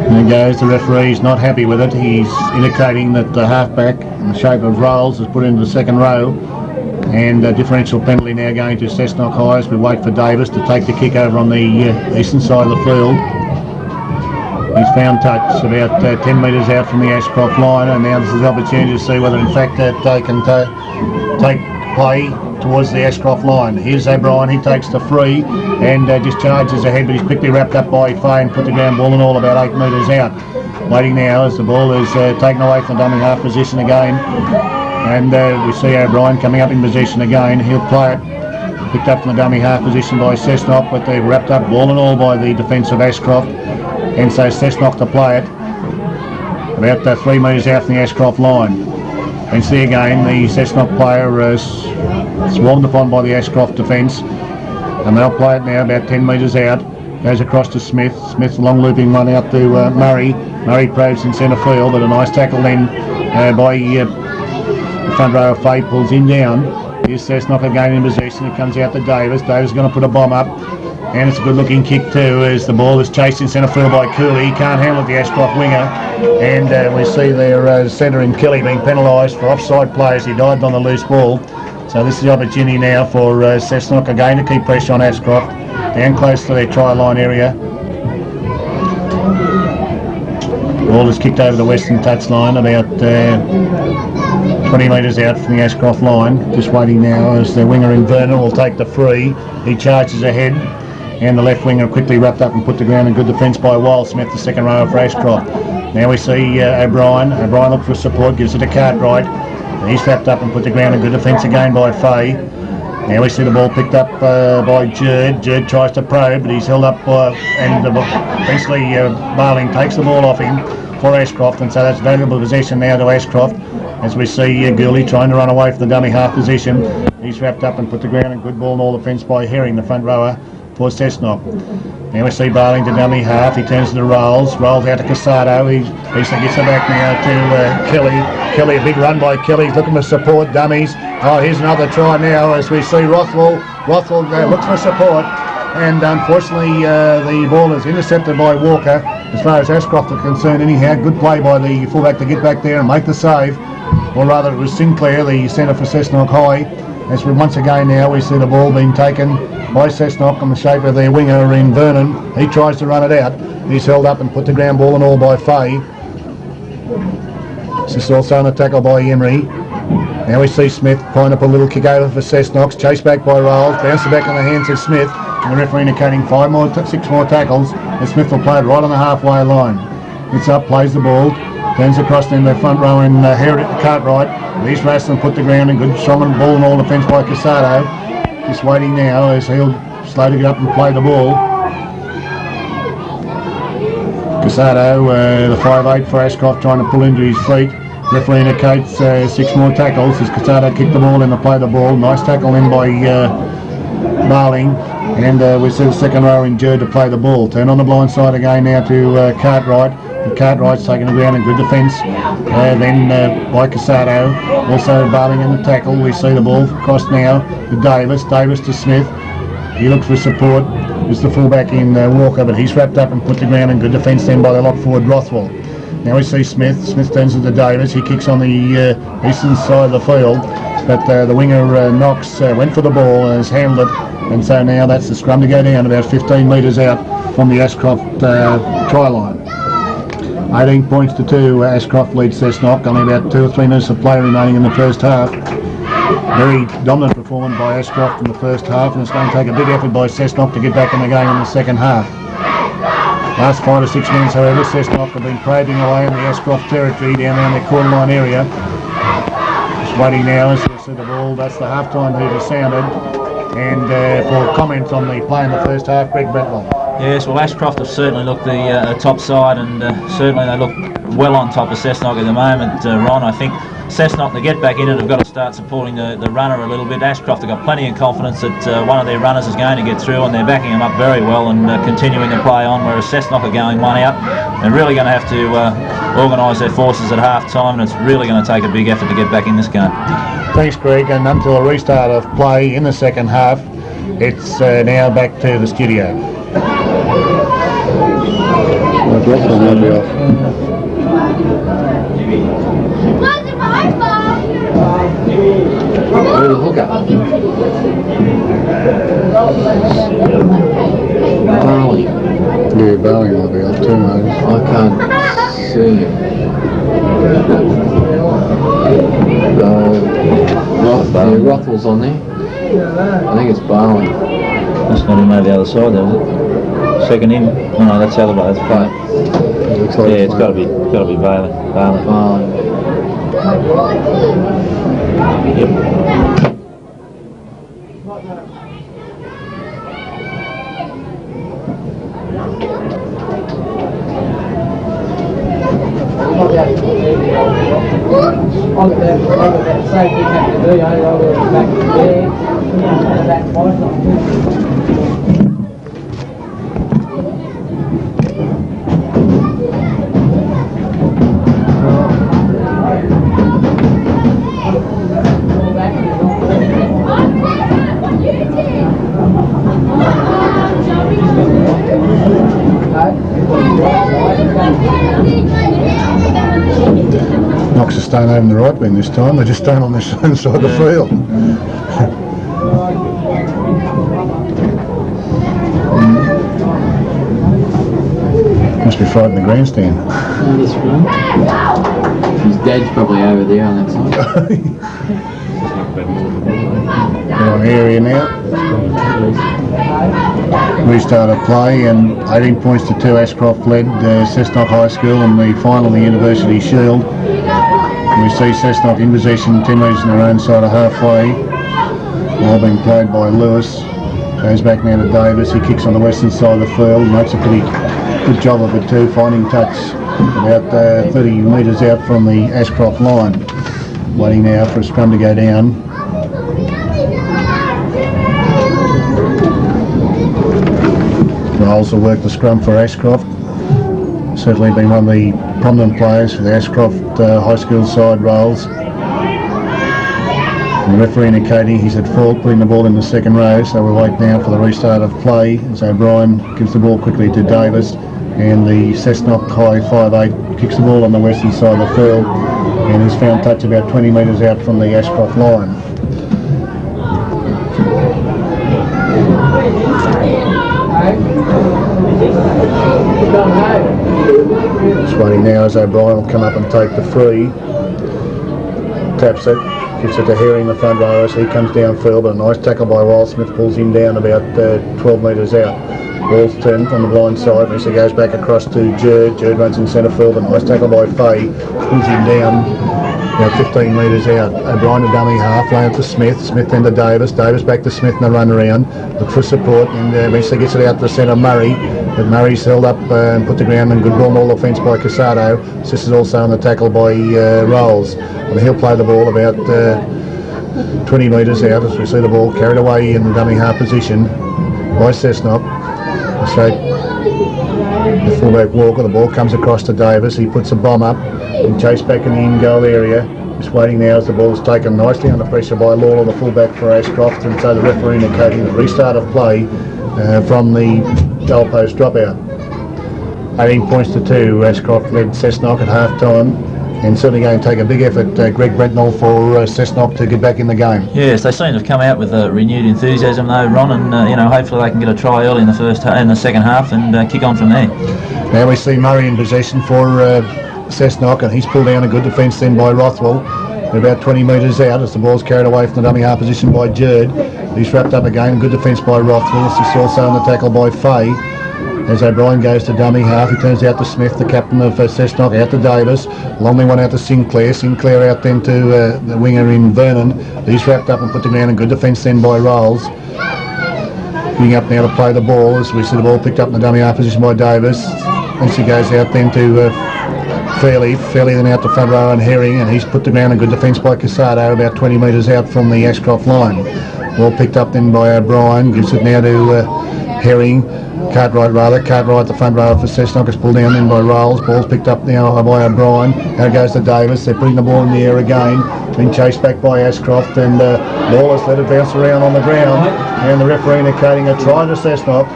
There goes, the referee's not happy with it. He's indicating that the halfback in the shape of Rolls is put into the second row, and a differential penalty now going to Cessnock High as we wait for Davis to take the kick over on the eastern side of the field. He's found touch about 10 metres out from the Aschroft line, and now this is the opportunity to see whether in fact they can take play towards the Aschroft line. Here's O'Brien, he takes the free and just charges ahead, but he's quickly wrapped up by Fay and put the ground ball and all about 8 metres out. Waiting now as the ball is taken away from the dummy half position again, and we see O'Brien coming up in position again. He'll play it, picked up from the dummy half position by Cessnock, but they're wrapped up ball and all by the defence of Aschroft, and so Cessnock to play it about 3 metres out from the Aschroft line. And see again the Cessnock player swarmed upon by the Aschroft defence, and they'll play it now about 10 metres out. Goes across to Smith. Smith long looping one out to Murray. Murray probes in centre field, but a nice tackle then by the front row of Fay, pulls him down. Here's Cessnock again in possession. It comes out to Davis. Davis is going to put a bomb up, and it's a good looking kick too as the ball is chased in centre field by Cooley. He can't handle it, the Aschroft winger, and we see their centre in Kelly being penalised for offside play as he dived on the loose ball. So this is the opportunity now for Cessnock again to keep pressure on Aschroft, down close to their try line area. Ball is kicked over the western touchline about 20 metres out from the Aschroft line. Just waiting now as the winger in Vernon will take the free. He charges ahead and the left winger quickly wrapped up and put to ground in good defence by Wildsmith, the second rower for Aschroft. Now we see O'Brien. O'Brien looks for support, gives it to Cartwright. He's wrapped up and put to ground in good defence again by Fay. Now we see the ball picked up by Jerd. Jerd tries to probe, but he's held up and eventually Barling takes the ball off him for Aschroft, and so that's valuable possession now to Aschroft. As we see Cooley trying to run away from the dummy half position. He's wrapped up and put to ground in good ball and all defence by Herring, the front rower for Cessnock. Now we see Barling to dummy half. He turns to the rolls out to Casado. He gets it back now to Kelly. Kelly, a big run by Kelly. He's looking for support, dummies. Oh, here's another try now as we see Rothwell. Rothwell looks for support, and unfortunately the ball is intercepted by Walker. As far as Aschroft are concerned anyhow, good play by the fullback to get back there and make the save. Or rather it was Sinclair, the centre for Cessnock High. As we once again now we see the ball being taken by Cessnock on the shape of their winger in Vernon. He tries to run it out. He's held up and put the ground ball and all by Fay. This is also on a tackle by Emery. Now we see Smith trying to put a little kick over for Cessnock, chased back by Rolls, bounce it back in the hands of Smith, and the referee indicating 6 more tackles, and Smith will play it right on the halfway line. Gets up, plays the ball, turns across in the front row in Cartwright. He's wrestling, put the ground in good strong ball and all defence by Casado. Just waiting now as he'll slow to get up and play the ball. Casado, the 5'8" for Aschroft, trying to pull into his feet. Referee indicates 6 more tackles as Casado kicked the ball in to play the ball. Nice tackle in by Barling, and we see the second rower in Jerd to play the ball. Turn on the blind side again now to Cartwright. And Cartwright's taking the ground in good defence. Then by Casado, also Barling in the tackle. We see the ball crossed now to Davis. Davis to Smith. He looks for support. It's the fullback in Walker, but he's wrapped up and put the ground in good defence then by the lock forward Rothwell. Now we see Smith. Smith turns to Davis. He kicks on the eastern side of the field, but the winger Knox went for the ball and has handled it, and so now that's the scrum to go down about 15 metres out from the Aschroft try line. 18 points to 2, Aschroft leads Cessnock. Only about 2 or 3 minutes of play remaining in the first half. Very dominant performance by Aschroft in the first half, and it's going to take a big effort by Cessnock to get back in the game in the second half. Last 5 or 6 minutes, however, Cessnock have been probing away in the Aschroft territory down around the quarter line area. Just waiting now as we see the ball. That's the half-time beat has sounded. And for comments on the play in the first half, Greg Bretwell. Yes, well, Aschroft have certainly looked the top side, and certainly they look well on top of Cessnock at the moment, Ron. I think Cessnock, to get back in it, have got to start supporting the runner a little bit. Aschroft have got plenty of confidence that one of their runners is going to get through, and they're backing them up very well and continuing to play on, whereas Cessnock are going one out. They're really going to have to organise their forces at half-time, and it's really going to take a big effort to get back in this game. Thanks, Greg, and until a restart of play in the second half, it's now back to the studio. Barling. Yeah, Barling will be off too, mate. I can't see it. Rothwell's on there. I think it's Barling. That's not him over the other side, though, is it? Second in? Oh no, that's the other way. That's Bailey. Yeah, it's got to be Bailey. Barling. Yep. Knox is staying over in the right wing this time. They're just staying on this side of the field. Must be frightening the grandstand. His dad's probably over there on that side. Area now. Restart of play, and 18 points to 2 Aschroft led Cessnock High School in the final of the University Shield. And we see Cessnock in possession, 10 metres on their own side of halfway. Ball being played by Lewis. Goes back now to Davis. He kicks on the western side of the field. Makes a pretty good job of it too, finding touch about 30 metres out from the Aschroft line. Waiting now for a scrum to go down. Rolls will work the scrum for Aschroft. Certainly been one of the prominent players for the Aschroft High School side, Rolls. The referee indicating he's at fault, putting the ball in the second row, so we'll wait now for the restart of play as O'Brien gives the ball quickly to Davis, and the Cessnock High 5'8" kicks the ball on the western side of the field, and he's found touch about 20 metres out from the Aschroft line. Just waiting now as O'Brien will come up and take the free. Taps it. Gives it to Herring, the front rower, as he comes downfield, but a nice tackle by Wildsmith pulls him down about 12 metres out. Ball's turned on the blind side, and he goes back across to Jerd. Jerd runs in centre field, a nice tackle by Fay, pulls him down about 15 metres out. O'Brien to dummy half, lay out to Smith, Smith then to Davis, Davis back to Smith in the run around, look for support, and eventually gets it out to centre Murray, but Murray's held up and put the ground, and good ball all offence by Casado. This is also on the tackle by Rolls, and he'll play the ball about 20 metres out as we see the ball carried away in the dummy half position by Cessnock. So the fullback Walker, the ball comes across to Davis, he puts a bomb up and chased back in the in-goal area. Just waiting now as the ball is taken nicely under pressure by Lawler, the fullback for Aschroft, and so the referee indicating the restart of play from the goalpost dropout. 18 points to 2, Aschroft led Cessnock at half-time, and certainly going to take a big effort, Greg Brentnell, for Cessnock to get back in the game. Yes, they seem to have come out with renewed enthusiasm though, Ron, and hopefully they can get a try early in the second half and kick on from there. Now we see Murray in possession for Cessnock, and he's pulled down a good defence then by Rothwell. They're about 20 metres out as the ball's carried away from the dummy half position by Jerd. He's wrapped up again, good defence by Rothwell. This is also on the tackle by Fay. As O'Brien goes to dummy half, he turns out to Smith, the captain of Cessnock, out to Davis. Longley one out to Sinclair. Sinclair out then to the winger in Vernon. He's wrapped up and put to ground, and good defence then by Rolls. Getting up now to play the ball as we see the ball picked up in the dummy half position by Davis. And she goes out then to Fairley then out to front row and Herring, and he's put to ground, a good defence by Casado about 20 metres out from the Aschroft line. Ball picked up then by O'Brien, gives it now to Herring. Cartwright, the front row for Cessnock is pulled down then by Rolls. Ball's picked up now by O'Brien. Now it goes to Davis. They're putting the ball in the air again. Been chased back by Aschroft, and Lawless let it bounce around on the ground. And the referee indicating a try to Cessnock.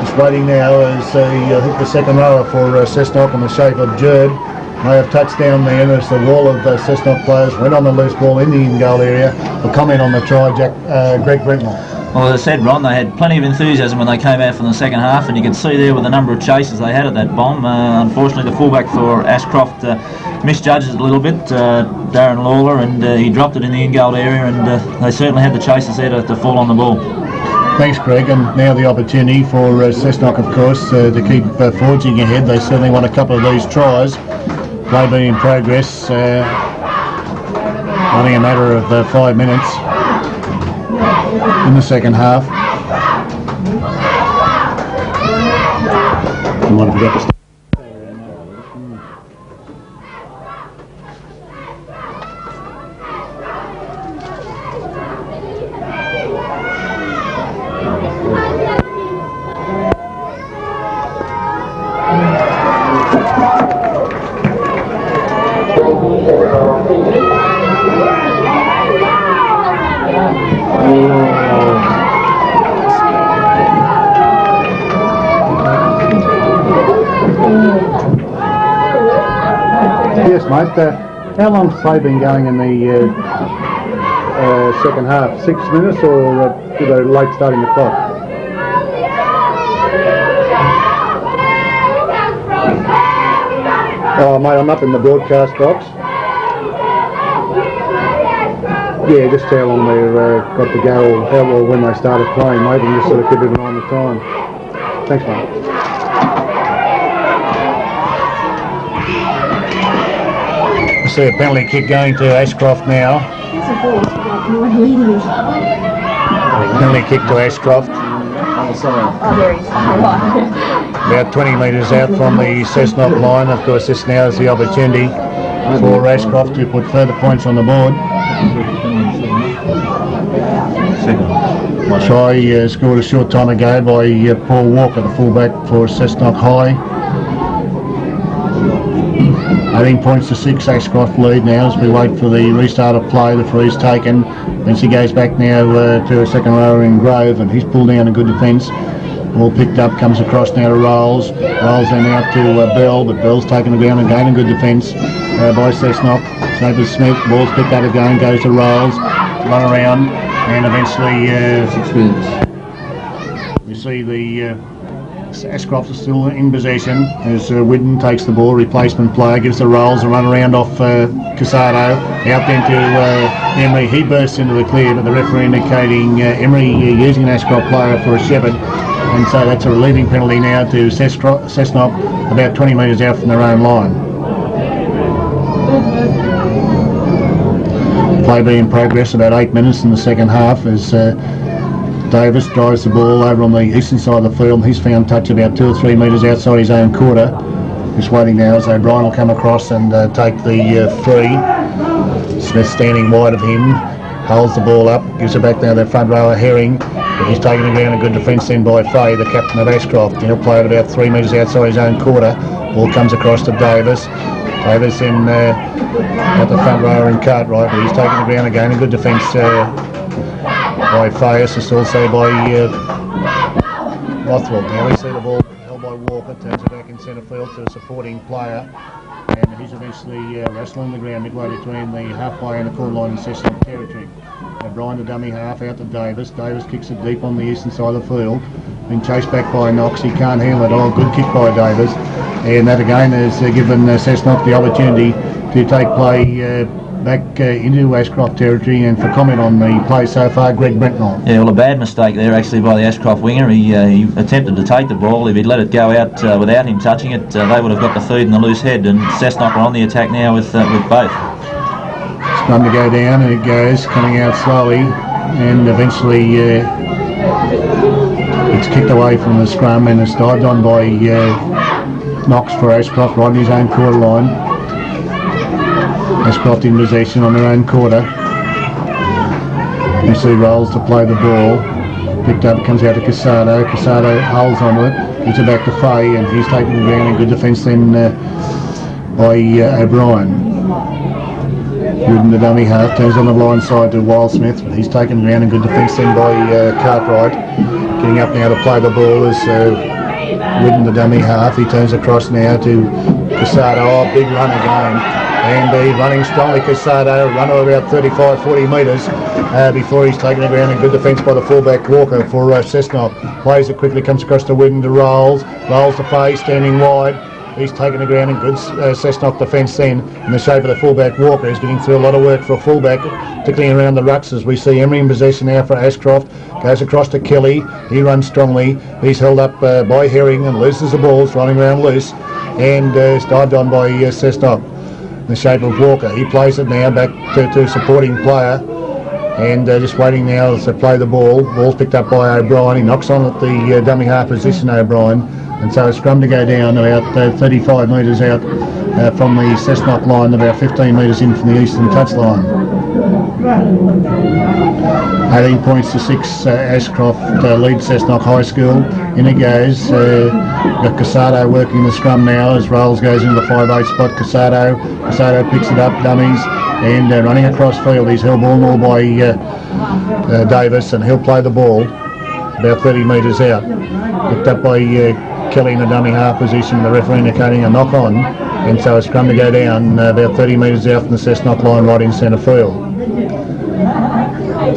Just waiting now as I think the second rower for Cessnock in the shape of Jerd may have touched down there as the wall of Cessnock players went on the loose ball in the in-goal area. A comment on the try, Greg Brentnell. Well, as I said, Ron, they had plenty of enthusiasm when they came out from the second half, and you could see there with the number of chases they had at that bomb. Unfortunately, the fullback for Aschroft misjudged it a little bit, Darren Lawler, and he dropped it in the in-goal area, and they certainly had the chases there to fall on the ball. Thanks, Greg, and now the opportunity for Cessnock, of course, to keep forging ahead. They certainly want a couple of these tries. Play being in progress, only a matter of 5 minutes in the second half. You want to forget to Yes, mate. How long's play been going in the second half? 6 minutes, or did they late starting the clock? Oh, mate, I'm up in the broadcast box. Yeah, just how long they've got to go, or when they started playing, mate, and just sort of keep everyone on the time. Thanks, mate. I see a penalty kick going to Aschroft now. Penalty kick to Aschroft. About 20 metres out from the Cessnock line. Of course, this now is the opportunity for Aschroft to put further points on the board. Try scored a short time ago by Paul Walker, the fullback for Cessnock High. 18 points to 6, Aschroft lead now as we wait for the restart of play. The free's taken. Then she goes back now to a second rower in Grove, and he's pulled down a good defence. Ball picked up, comes across now to Rolls. Rolls then out to Bell, but Bell's taken the ground again, a good defence by Cessnock. Sabres Smith, ball's picked up again, goes to Rolls, run around, and eventually 6 minutes. we see the Aschroft is still in possession as Widden takes the ball, replacement player, gives the Rolls a run around off Casado, out then to Emery. He bursts into the clear, but the referee indicating Emery using an Aschroft player for a shepherd, and so that's a relieving penalty now to Cessnock, about 20 metres out from their own line. Play being in progress, about 8 minutes in the second half as Davis drives the ball over on the eastern side of the field. He's found touch about 2 or 3 metres outside his own quarter. Just waiting now as O'Brien will come across and take the free. Smith standing wide of him, holds the ball up, gives it back down to the front rower Herring. But he's taken the ground, a good defence then by Fay, the captain of Aschroft. He'll play it about 3 metres outside his own quarter. Ball comes across to Davis. Davis in at the front rower in Cartwright, but he's taken the ground again, a good defence by Fay, assist also by Rothwell. Now we see the ball held by Walker, turns it back in centre field to a supporting player, and he's eventually wrestling the ground midway between the halfway and the forward line in Cessnock territory. O'Brien, the dummy half, out to Davis. Davis kicks it deep on the eastern side of the field, been chased back by Knox. He can't handle it all. Good kick by Davis, and that again has given Cessnock the opportunity to take play back into Aschroft territory. And for comment on the play so far, Greg Brentnall. Yeah, well, a bad mistake there actually by the Aschroft winger. He attempted to take the ball. If he'd let it go out without him touching it, they would have got the feed and the loose head, and Cessnock are on the attack now with both. Scrum to go down, and it goes, coming out slowly, and eventually it's kicked away from the scrum, and it's dived on by Knox for Aschroft right in his own quarter line. Aschroft in possession on their own quarter. You see Rolls to play the ball. Picked up, comes out to Casado. Casado holds on it, gives it back to Fay, and he's taken the ground in good defence then by O'Brien. Wooden the dummy half, turns on the blind side to Wildsmith, but he's taken the ground in good defence then by Cartwright. Getting up now to play the ball is Wooden the dummy half. He turns across now to Casado. Oh, big run again. And he's running strongly, Casado, run of about 35-40 metres before he's taken the ground in good defence by the fullback Walker for Cessnock. Plays it quickly, comes across to Wooden to Rolls. Rolls to Fay, standing wide. He's taken the ground in good Cessnock defence then in the shape of the fullback Walker. He's getting through a lot of work for a fullback, particularly around the rucks, as we see Emery in possession now for Aschroft. Goes across to Kelly. He runs strongly. He's held up by Herring and loses the ball. It's running around loose, and it's dived on by Cessnock in the shape of Walker. He plays it now back to a supporting player, and just waiting now as they play the ball. Ball's picked up by O'Brien. He knocks on at the dummy half position, O'Brien. And so a scrum to go down about 35 metres out from the Cessnock line, about 15 metres in from the eastern touch line. 18 points to 6, Aschroft leads Cessnock High School. In it goes. Got Casado working the scrum now as Rolls goes into the 5'8 spot. Casado picks it up, dummies, and running across field. He's held ball and all by Davis, and he'll play the ball about 30 metres out. Picked up by Kelly in the dummy half position, the referee indicating a knock on, and so a scrum to go down about 30 metres out from the Cessnock line right in centre field.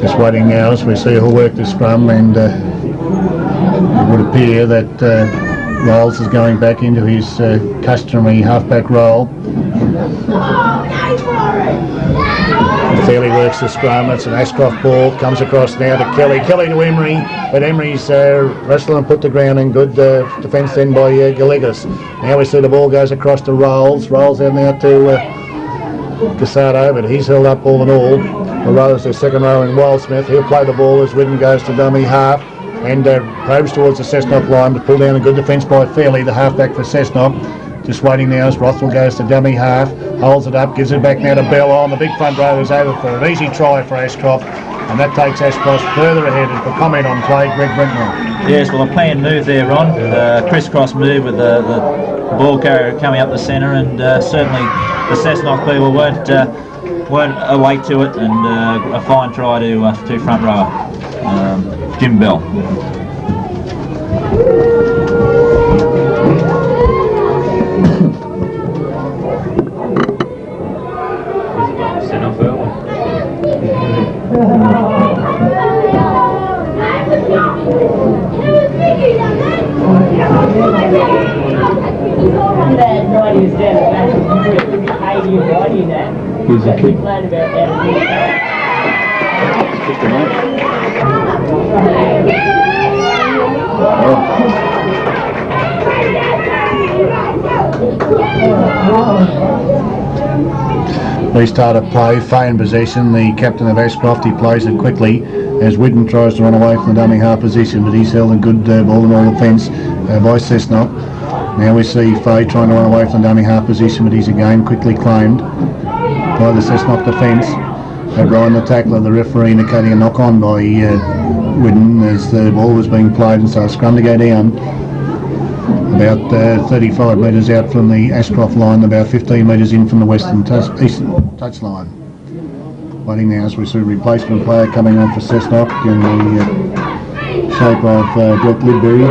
Just waiting now as we see who'll work the scrum, and it would appear that Rolls is going back into his customary halfback role. Kelly works the scrum. It's an Aschroft ball. Comes across now to Kelly. Kelly to Emery. But Emery's wrestled and put the ground in. Good defence then by Gallegos. Now we see the ball goes across to Rolls. Rolls out now to Casado, but he's held up all in all. The rowers, their second row in Wildsmith. He'll play the ball as Whitten goes to dummy half and probes towards the Cessnock line, but pull down a good defence by Fairley, the halfback for Cessnock. Just waiting now as Rothwell goes to dummy half, holds it up, gives it back now to Bell on. The big front row is over for an easy try for Aschroft, and that takes Aschroft further ahead. And for comment on play, Greg Brentmore. Yes, well, a planned move there, Ron. Crisscross move with the ball carrier coming up the centre, and certainly the Cessnock people weren't awake to it, and a fine try to front rower, Jim Bell. Here's a kick. Restart of play, Fay in possession, the captain of Aschroft. He plays it quickly as Whitten tries to run away from the dummy half position, but he's held a good ball in all defence by Cessnock. Now we see Fay trying to run away from the dummy half position, but he's again quickly claimed by the Cessnock defence. O'Brien the tackler, the referee indicating a knock on by Whitten as the ball was being played, and so a scrum to go down. About 35 metres out from the Aschroft line, about 15 metres in from the eastern touch line. Waiting now as we see a replacement player coming on for Cessnock in the shape of Brett Lidbury.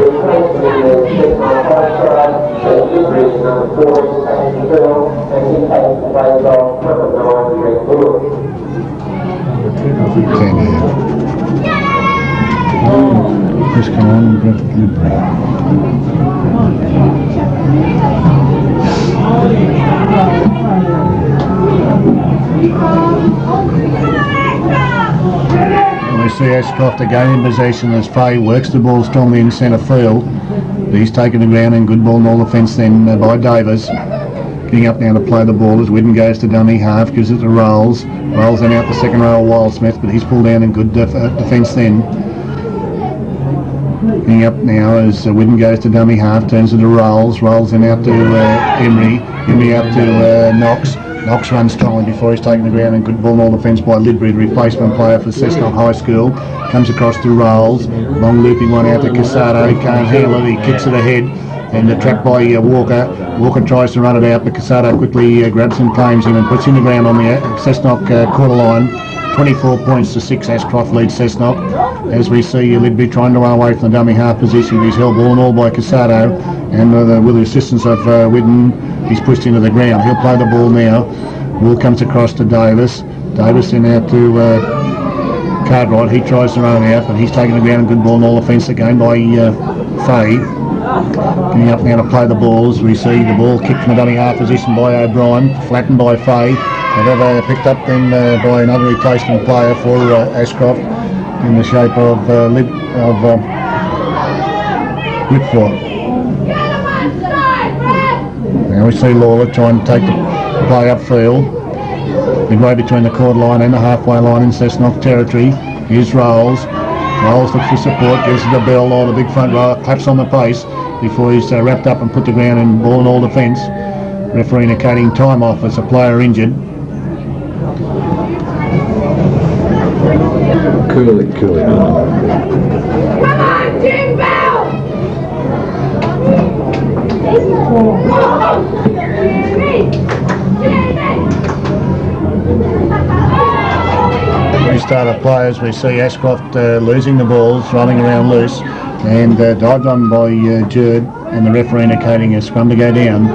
Just come on, Brett Lidbury. We see Aschroft again in possession as Fay works the ball strongly in centre field. He's taken the ground and good ball in all defence then by Davis. Getting up now to play the ball as Whitten goes to dummy half, gives it to Rolls. Rolls then out the second row of Wildsmith, but he's pulled down in good defence then. Getting up now as Whitten goes to dummy half, turns it to Rolls. Rolls then out to Emery. Emery out to Knox. Knox runs strongly before he's taken the ground and good ball in all defence by Lidbury, the replacement player for Cessnock High School. Comes across to Rolls. Long looping one out to Casado. He can't handle it. He kicks it ahead. And trapped by Walker. Walker tries to run it out, but Casado quickly grabs and claims him and puts him the ground on the Cessnock quarter line. 24 points to 6, Aschroft leads Cessnock. As we see Lidbury trying to run away from the dummy half position, he's held ball and all by Casado, and with the assistance of Whitten, he's pushed into the ground. He'll play the ball now. Ball comes across to Davis. Davis then out to Cartwright. He tries to run it out, but he's taken the ground and good ball in all offence again by Fay. Getting up now to play the ball as we see the ball kicked from the dummy half position by O'Brien, flattened by Fay. However, picked up then by another replacement player for Aschroft in the shape of Whitford. Now we see Lawler trying to take the play upfield, midway between the quarter line and the halfway line in Cessnock territory. Here's Rolls. Rolls looks for support, gives it to Bell, or the big front row, claps on the pace before he's wrapped up and put the ground in ball and all defence. Referee indicating time off as a player injured. Cooley. Come on, Jim Bell! Restart of players, we see Aschroft losing the balls, running around loose, and dived on by Jerd, and the referee indicating a scrum to go down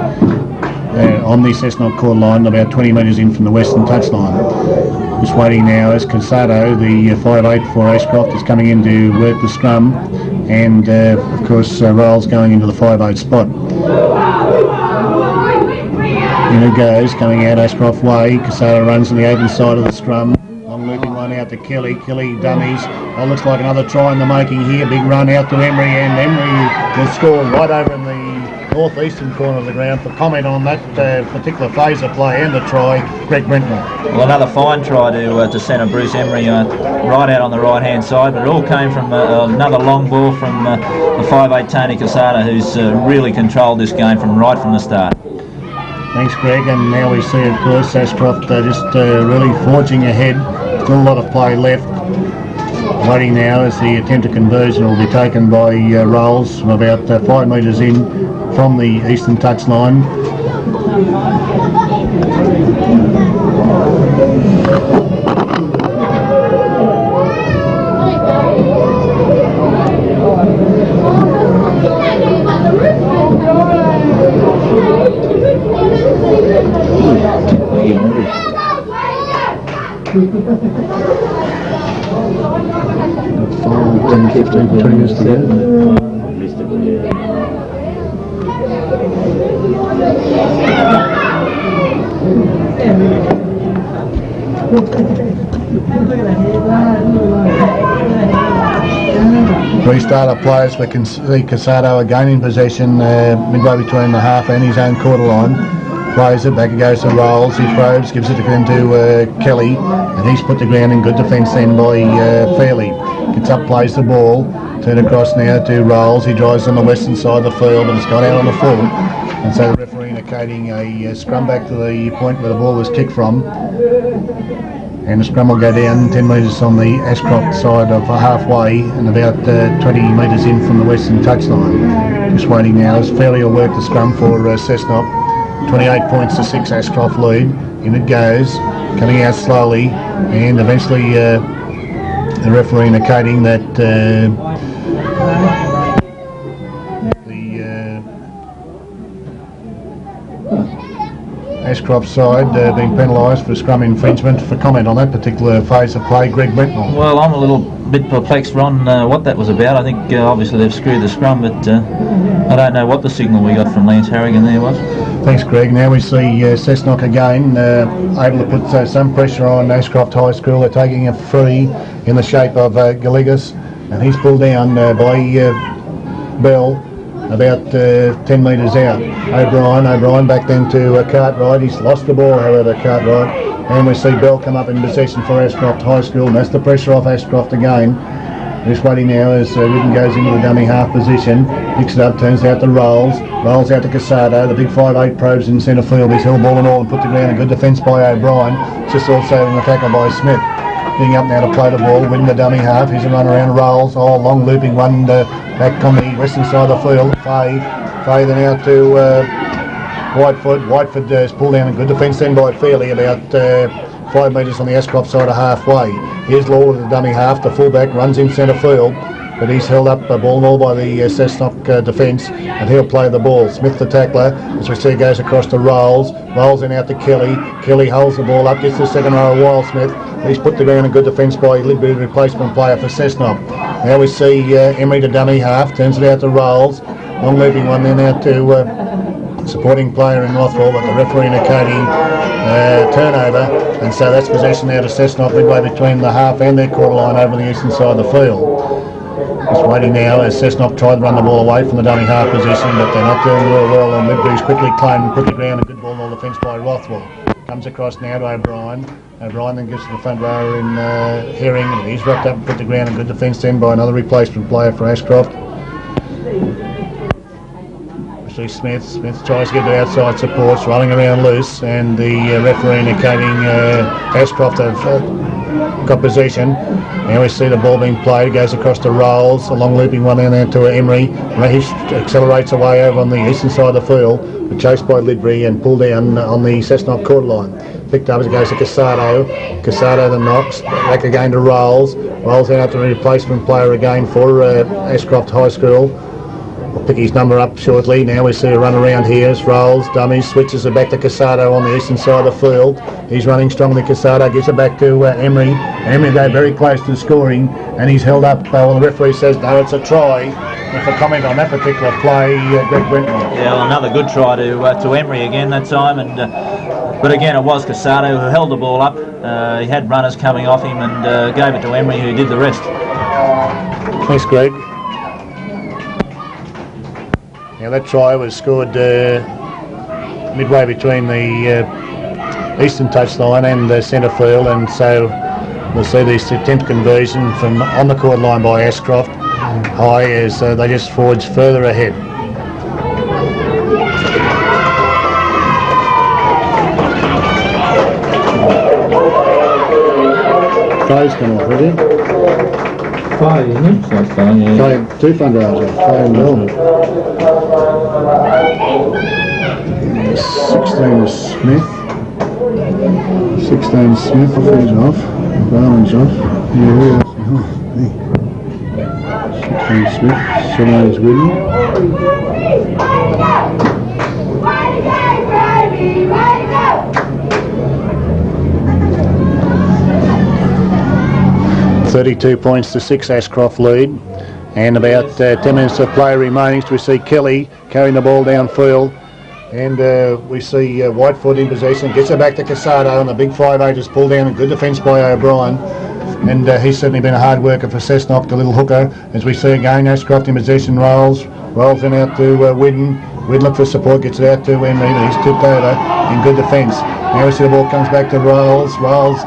on the Cessnock quarter line, about 20 metres in from the western touchline. Just waiting now as Casado, the 5'8" for Aschroft, is coming in to work the scrum, and of course Rolls going into the 5'8" spot. In it goes, coming out Aschroft way. Casado runs on the open side of the scrum. Long looping one out to Kelly. Kelly dummies. Oh, looks like another try in the making here. Big run out to Emery, and Emery will score right over in the northeastern corner of the ground. For comment on that particular phase of play and the try, Greg Brentman. Well, another fine try to centre Bruce Emery right out on the right hand side, but it all came from another long ball from the 5'8" Tony Casada, who's really controlled this game from the start. Thanks, Greg. And now we see, of course, Aschroft just really forging ahead. Still a lot of play left. Waiting now as the attempted conversion will be taken by Rolls from about 5 metres in from the eastern touchline. Restart players for Casado again in possession midway between the half and his own quarter line. Plays it, back it goes to Rolls, he probes, gives it again to Kelly, and he's put the ground in good defence then by Fairley. Gets up, plays the ball, turn across now to Rolls, he drives on the western side of the field, but it's gone out on the full. And so the referee indicating a scrum back to the point where the ball was kicked from. And the scrum will go down 10 metres on the Aschroft side of halfway and about 20 metres in from the western touchline. Just waiting now as Fairley will work the scrum for Cessnock. 28 points to 6 Aschroft lead. In it goes, coming out slowly, and eventually the referee indicating that the Aschroft side being penalised for scrum infringement. For comment on that particular phase of play, Greg Brentnell. Well, I'm a little bit perplexed, Ron, what that was about. I think obviously they've screwed the scrum, but I don't know what the signal we got from Lance Harrigan there was. Thanks, Greg. Now we see Cessnock again able to put some pressure on Aschroft High School. They're taking a free in the shape of Gallagher, and he's pulled down by Bell about 10 metres out. O'Brien back then to Cartwright. He's lost the ball, however, Cartwright. And we see Bell come up in possession for Aschroft High School, and that's the pressure off Aschroft again. Just waiting now as Ridden goes into the dummy half position, picks it up, turns out to Rolls out to Casado, the big 5'8" probes in centre field, he's held ball and all and put the ground, a good defence by O'Brien, just also in the tackle by Smith. Getting up now to play the ball, winning the dummy half, here's a run around Rolls, long looping one back on the western side of the field, Fay then out to Whitefoot is pulled down, a good defence then by Fairley, about 5 metres on the Aschroft side of halfway. Here's Lord of the dummy half, the fullback runs in centre field, but he's held up ball and all by the Cessnock defence, and he'll play the ball. Smith the tackler, as we see, goes across to Rolls in out to Kelly holds the ball up, gets the second row of Wildsmith. He's put the ground, a good defence by Lidbury, replacement player for Cessnock. Now we see Emery to dummy half, turns it out to Rolls, long looping one then out to supporting player in Rothwell, but the referee indicating turnover, and so that's possession now to Cessnock midway between the half and their quarter line over the eastern side of the field. Just waiting now as Cessnock tried to run the ball away from the dummy half position, but they're not doing real well, and Lidbury's quickly claimed, put the ground, a good ball all defence by Rothwell. Comes across now to O'Brien then gives to the front rower in Herring, and he's wrapped up and put the ground, a good defence then by another replacement player for Aschroft. Smith tries to get to outside supports, rolling around loose, and the referee indicating Aschroft have got possession. Now we see the ball being played, goes across to Rolls, a long looping one down there to Emery. He accelerates away over on the eastern side of the field, but chased by Lidbury and pulled down on the Cessnock quarter line. Picked up as it goes to Casado the knocks, back again to Rolls out to a replacement player again for Aschroft High School. We'll pick his number up shortly. Now we see a run around here as Rolls, dummies, switches it back to Casado on the eastern side of the field. He's running strongly, Casado gives it back to Emery. Emery go very close to scoring, and he's held up. The referee says no, it's a try. And for comment on that particular play, Greg Brentnell. Yeah, well, another good try to Emery again that time, and But again, it was Casado who held the ball up. He had runners coming off him and gave it to Emery, who did the rest. Thanks, Greg. Now that try was scored midway between the eastern touchline and the centre field, and so we'll see this attempt conversion from on the court line by Aschroft high as they just forge further ahead. Tries come off, really. 5, isn't it? So far, yeah. Try 2 front rows off, 5 and Melbourne. 16 is Smith. 16 Smith, he's off. Barman's off. Yeah, oh, hey. 16 Smith, 17 is Whitney. $32 points to 6 Aschroft lead, and about 10 minutes of play remaining. So we see Kelly carrying the ball downfield, and we see Whitefoot in possession, gets it back to Casado, and the big 5'8" is pulled down, and good defence by O'Brien, and he's certainly been a hard worker for Cessnock, the little hooker. As we see again, Aschroft in possession, rolls in out to Widden. Widden look for support, gets it out to Emery, but he's tipped over in good defence. Now we see the ball comes back to Rolls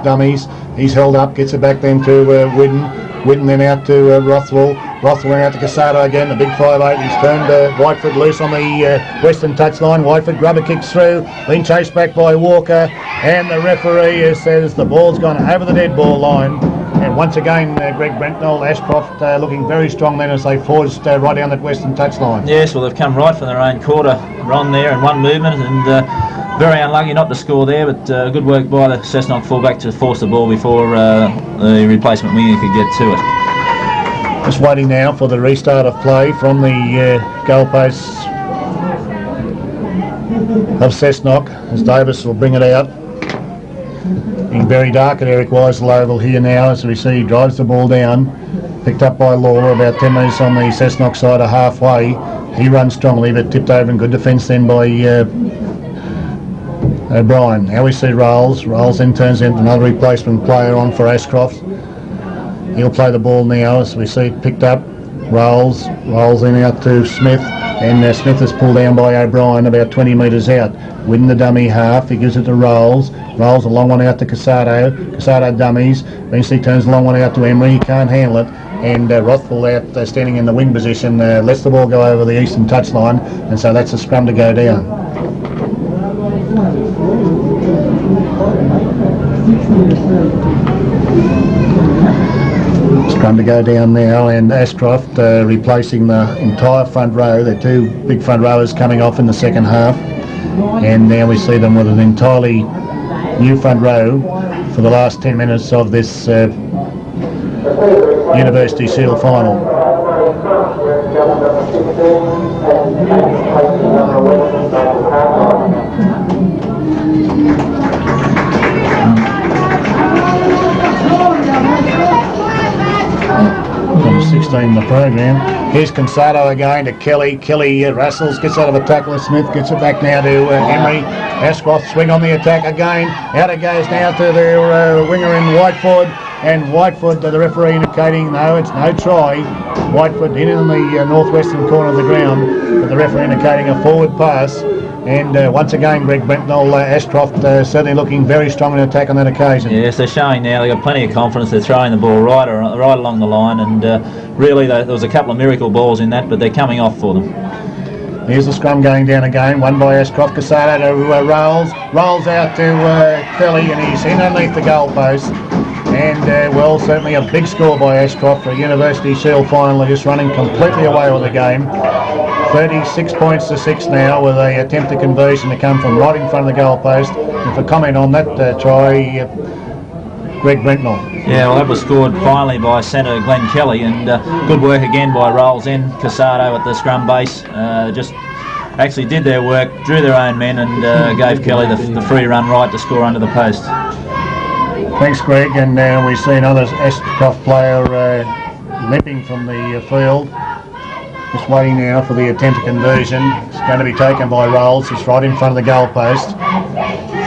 dummies, he's held up, gets it back then to Widden. Widden then out to Rothwell. Rothwell out to Casado again, the big 5'8". He's turned Whitefoot loose on the western touchline. Whitefoot grubber kicks through, been chased back by Walker, and the referee says the ball's gone over the dead ball line. And once again, Greg Brentnell, Aschroft looking very strong then as they forged right down that western touchline. Yes, well, they've come right from their own quarter, run there in one movement, and very unlucky not to score there, but good work by the Cessnock fullback to force the ball before the replacement winger could get to it. Just waiting now for the restart of play from the goalposts of Cessnock as Davis will bring it out. Being very dark at Eric Weisel Oval here now as we see he drives the ball down, picked up by Law about 10 metres on the Cessnock side of halfway. He runs strongly but tipped over in good defence then by O'Brien. Now we see Rolls then turns into another replacement player on for Aschroft. He'll play the ball now as we see it picked up. Rolls in out to Smith, and Smith is pulled down by O'Brien about 20 metres out. Win the dummy half, he gives it to Rolls a long one out to Casado dummies, eventually turns a long one out to Emery, he can't handle it, and Rothwell out standing in the wing position lets the ball go over the eastern touchline, and so that's a scrum to go down. Scrum to go down now, and Aschroft replacing the entire front row. The 2 big front rowers coming off in the second half, and now we see them with an entirely new front row for the last 10 minutes of this University Shield final. Number 16 in the program. Here's Casado again to Kelly. Kelly wrestles, gets out of a tackle of Smith, gets it back now to Emery. Aschroft swing on the attack again. Out it goes now to their winger in Whitefoot. And Whitefoot, the referee indicating no, it's no try. Whitefoot in the northwestern corner of the ground, but the referee indicating a forward pass. And once again, Greg Brentnell, Aschroft certainly looking very strong in attack on that occasion. Yes, they're showing now they've got plenty of confidence. They're throwing the ball right along the line, and really there was a couple of miracle balls in that, but they're coming off for them. Here's the scrum going down again, won by Aschroft. Casado to rolls out to Kelly, and he's in underneath the goalpost. And well, certainly a big score by Aschroft for a University Shield final. They're just running completely away with the game. 36 points to 6 now, with a attempted conversion to come from right in front of the goalpost. And for comment on that try, Greg Brentnell. Yeah, well, that was scored finally by centre Glenn Kelly, and good work again by Rolls in Casado at the scrum base. Just actually did their work, drew their own men, and gave Kelly the free run right to score under the post. Thanks, Greg. And now we see another Aschroft player leaping from the field. Just waiting now for the attempted conversion. It's going to be taken by Rolls. It's right in front of the goalpost.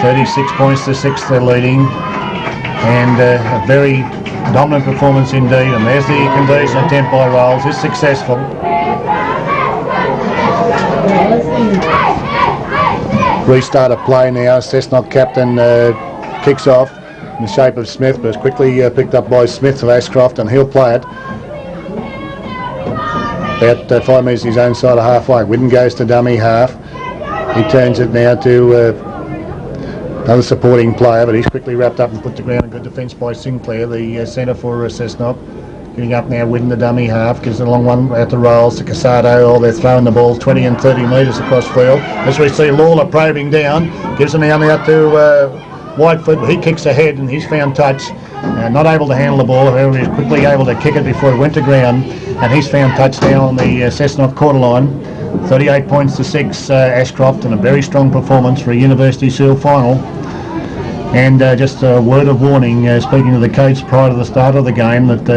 36 points to 6 they're leading, and a very dominant performance indeed. And there's the conversion attempt by Rolls, is successful. Restart of play now. Cessnock captain kicks off in the shape of Smith, but it's quickly picked up by Smith of Aschroft, and he'll play it about 5 metres his own side of halfway. Whidden goes to dummy half. He turns it now to another supporting player, but he's quickly wrapped up and put to ground. A good defence by Sinclair, the centre for Cessnock. Getting up now, Whidden the dummy half, gives it a long one out to Rolls, to Casado. Oh, they're throwing the balls 20 and 30 metres across field. As we see Lawler probing down, gives it now out to Whitefoot. He kicks ahead and he's found touch. Not able to handle the ball, however he's quickly able to kick it before it went to ground, and he's found touch down on the Cessnock quarter line. 38 points to 6 Aschroft, and a very strong performance for a University Shield final. And just a word of warning, speaking to the coach prior to the start of the game, that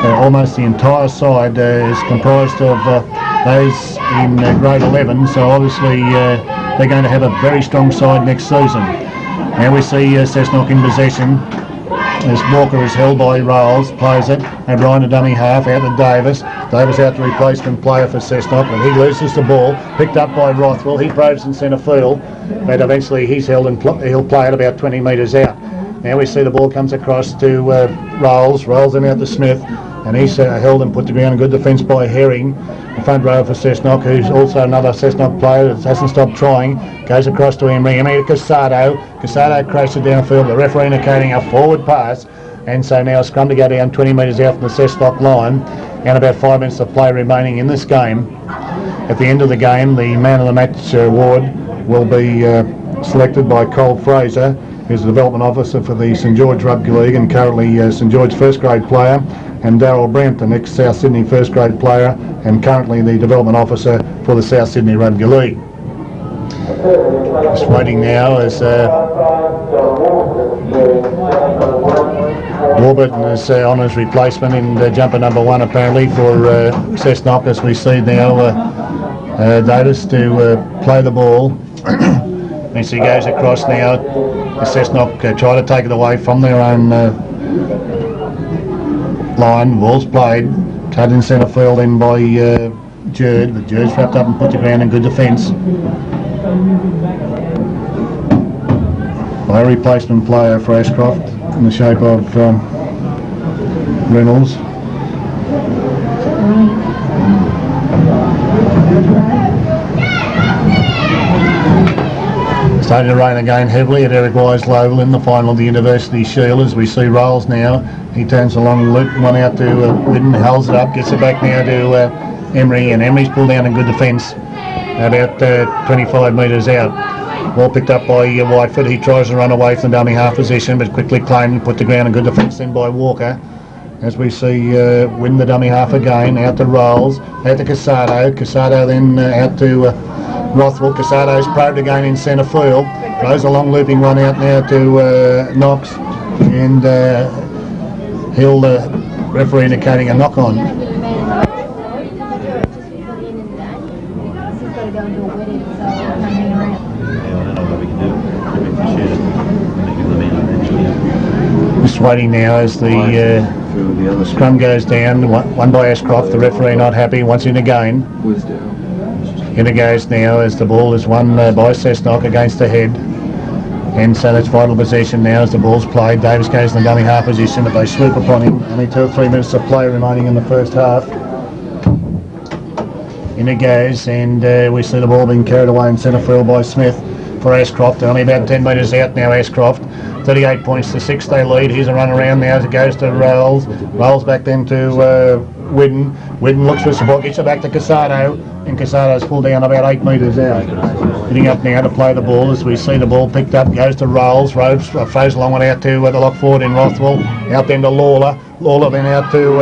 almost the entire side is comprised of those in grade 11, so obviously they're going to have a very strong side next season. Now we see Cessnock in possession as Walker is held by Rolls, plays it. O'Brien a dummy half, out to Davis. Davis out to replacement player for Cessnock, but he loses the ball. Picked up by Rothwell. He probes in centre field, but eventually he's held and he'll play it about 20 metres out. Now we see the ball comes across to Rolls. Rolls then out to Smith, and he's held and put to ground. Good defence by Herring. The front row for Cessnock, who's also another Cessnock player that hasn't stopped trying. Goes across to Emery. Emery to Casado. Casado crashes downfield. The referee indicating a forward pass. And so now a scrum to go down 20 metres out from the Cessnock line. And about 5 minutes of play remaining in this game. At the end of the game, the man of the match award will be selected by Cole Fraser, who's the development officer for the St George Rugby League and currently St George first grade player, and Darryl Brent, the next South Sydney first grade player and currently the development officer for the South Sydney Rugby League. Just waiting now as Warburton is on his replacement in jumper number 1 apparently for Cessnock, as we see now Davis to play the ball. As he goes across now, Cessnock try to take it away from their own line. Ball's played, cut in centre field in by Jerd, but Jerd's wrapped up and put to ground in good defence by a replacement player for Aschroft in the shape of Reynolds. Starting to rain again heavily at Eric Wise Lowell in the final of the University Shield, as we see Rolls now. He turns a long loop, one out to Whidden, holds it up, gets it back now to Emery, and Emery's pulled down in good defence about 25 metres out. Ball picked up by Whitefoot. He tries to run away from the dummy half position, but quickly claimed and put the ground in good defence then by Walker. As we see Whidden the dummy half again, out to Rolls, out to Casado. Casado then out to Rothwell. Casado's probed again in centre field. Throws a long looping one out now to Knox, and he'll referee indicating a knock on. Just waiting now as the scrum goes down. One by Aschroft. The referee not happy. Wants in again. In it goes now as the ball is won by Cessnock against the head. And so that's vital possession now as the ball's played. Davis goes in the dummy half position, but they swoop upon him. Only 2 or 3 minutes of play remaining in the first half. In it goes, and we see the ball being carried away in centre field by Smith for Aschroft. Only about 10 metres out now, Aschroft. 38 points to 6 they lead. Here's a run around now as it goes to Rolls. Rolls back then to Whidden. Whidden looks for support, gets it back to Casado, and Casado's pulled down about 8 metres out. Getting up now to play the ball as we see the ball picked up, goes to Rolls. Rolls throws a long one out to the lock forward in Rothwell. Out then to Lawler. Lawler then out to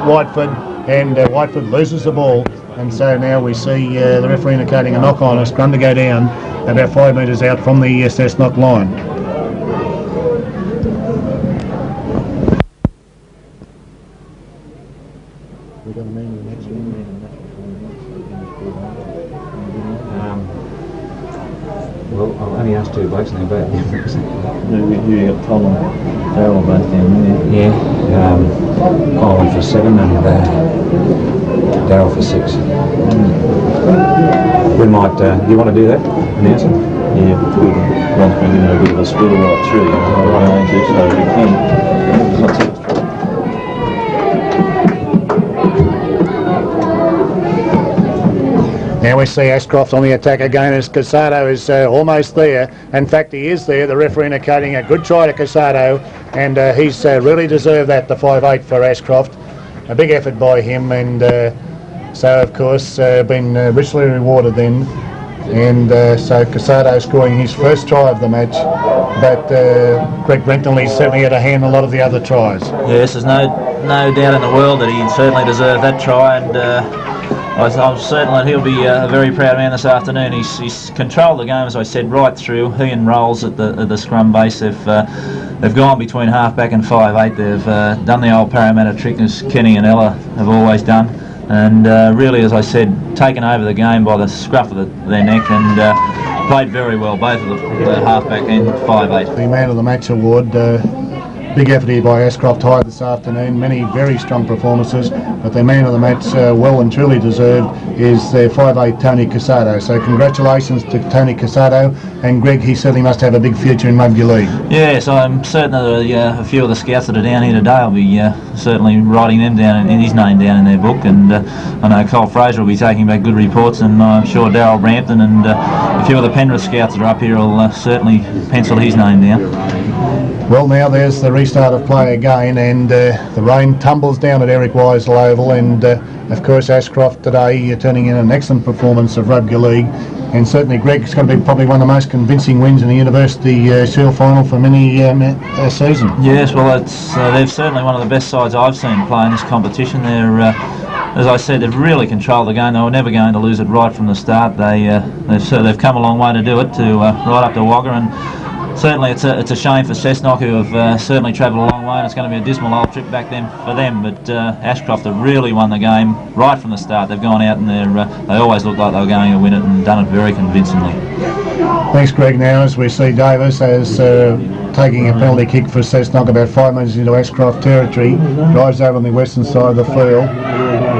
Whitefoot, and Whitefoot loses the ball. And so now we see the referee indicating a knock on, a scrum to go down about 5 metres out from the Cessnock line. Well, I'll only ask those two blokes and they're both different. You got Tom and Darryl both down there. Yeah, Colin for 7 and Darryl for 6. We might, do you want to do that? Announce it? Yeah, good. Ron's been giving a bit of a spill right through, so we can. Now we see Aschroft on the attack again as Casado is almost there. In fact, he is there. The referee indicating a good try to Casado, and he's really deserved that, the 5'8" for Aschroft. A big effort by him, and so of course been richly rewarded then. And so Casado scoring his first try of the match, but Greg Brenton certainly had a hand in a lot of the other tries. Yes, there's no doubt in the world that he certainly deserved that try, and I'm certain that he'll be a very proud man this afternoon. He's controlled the game, as I said, right through. He and Rolls at the scrum base, they've gone between half-back and 5'8". They've done the old Parramatta trick, as Kenny and Ella have always done, and really, as I said, taken over the game by the scruff of their neck, and played very well, both of the half-back and 5'8". The Man of the Match award. Big effort here by Aschroft High this afternoon. Many very strong performances, but their man of the match, well and truly deserved, is their 5'8" Tony Casado. So congratulations to Tony Casado, and Greg, he certainly must have a big future in rugby league. Yes, I'm certain that a few of the scouts that are down here today will be certainly writing them down and his name down in their book, and I know Cole Fraser will be taking back good reports, and I'm sure Darryl Brampton and a few of the Penrith scouts that are up here will certainly pencil his name down. Well, now there's the restart of play again, and the rain tumbles down at Eric Weisel Oval, and of course Aschroft today turning in an excellent performance of rugby league, and certainly Greg, it's going to be probably one of the most convincing wins in the University Shield final for many season. Yes, well, they're certainly one of the best sides I've seen play in this competition. They're as I said, they've really controlled the game. They were never going to lose it right from the start. They've come a long way to do it, to right up to Wagga, and certainly it's a shame for Cessnock, who have certainly travelled a long way, and it's going to be a dismal old trip back for them. But Aschroft have really won the game right from the start. They've gone out and they always looked like they were going to win it, and done it very convincingly. Thanks, Greg. Now as we see Davis as taking a penalty kick for Cessnock about 5 metres into Aschroft territory, drives over on the western side of the field,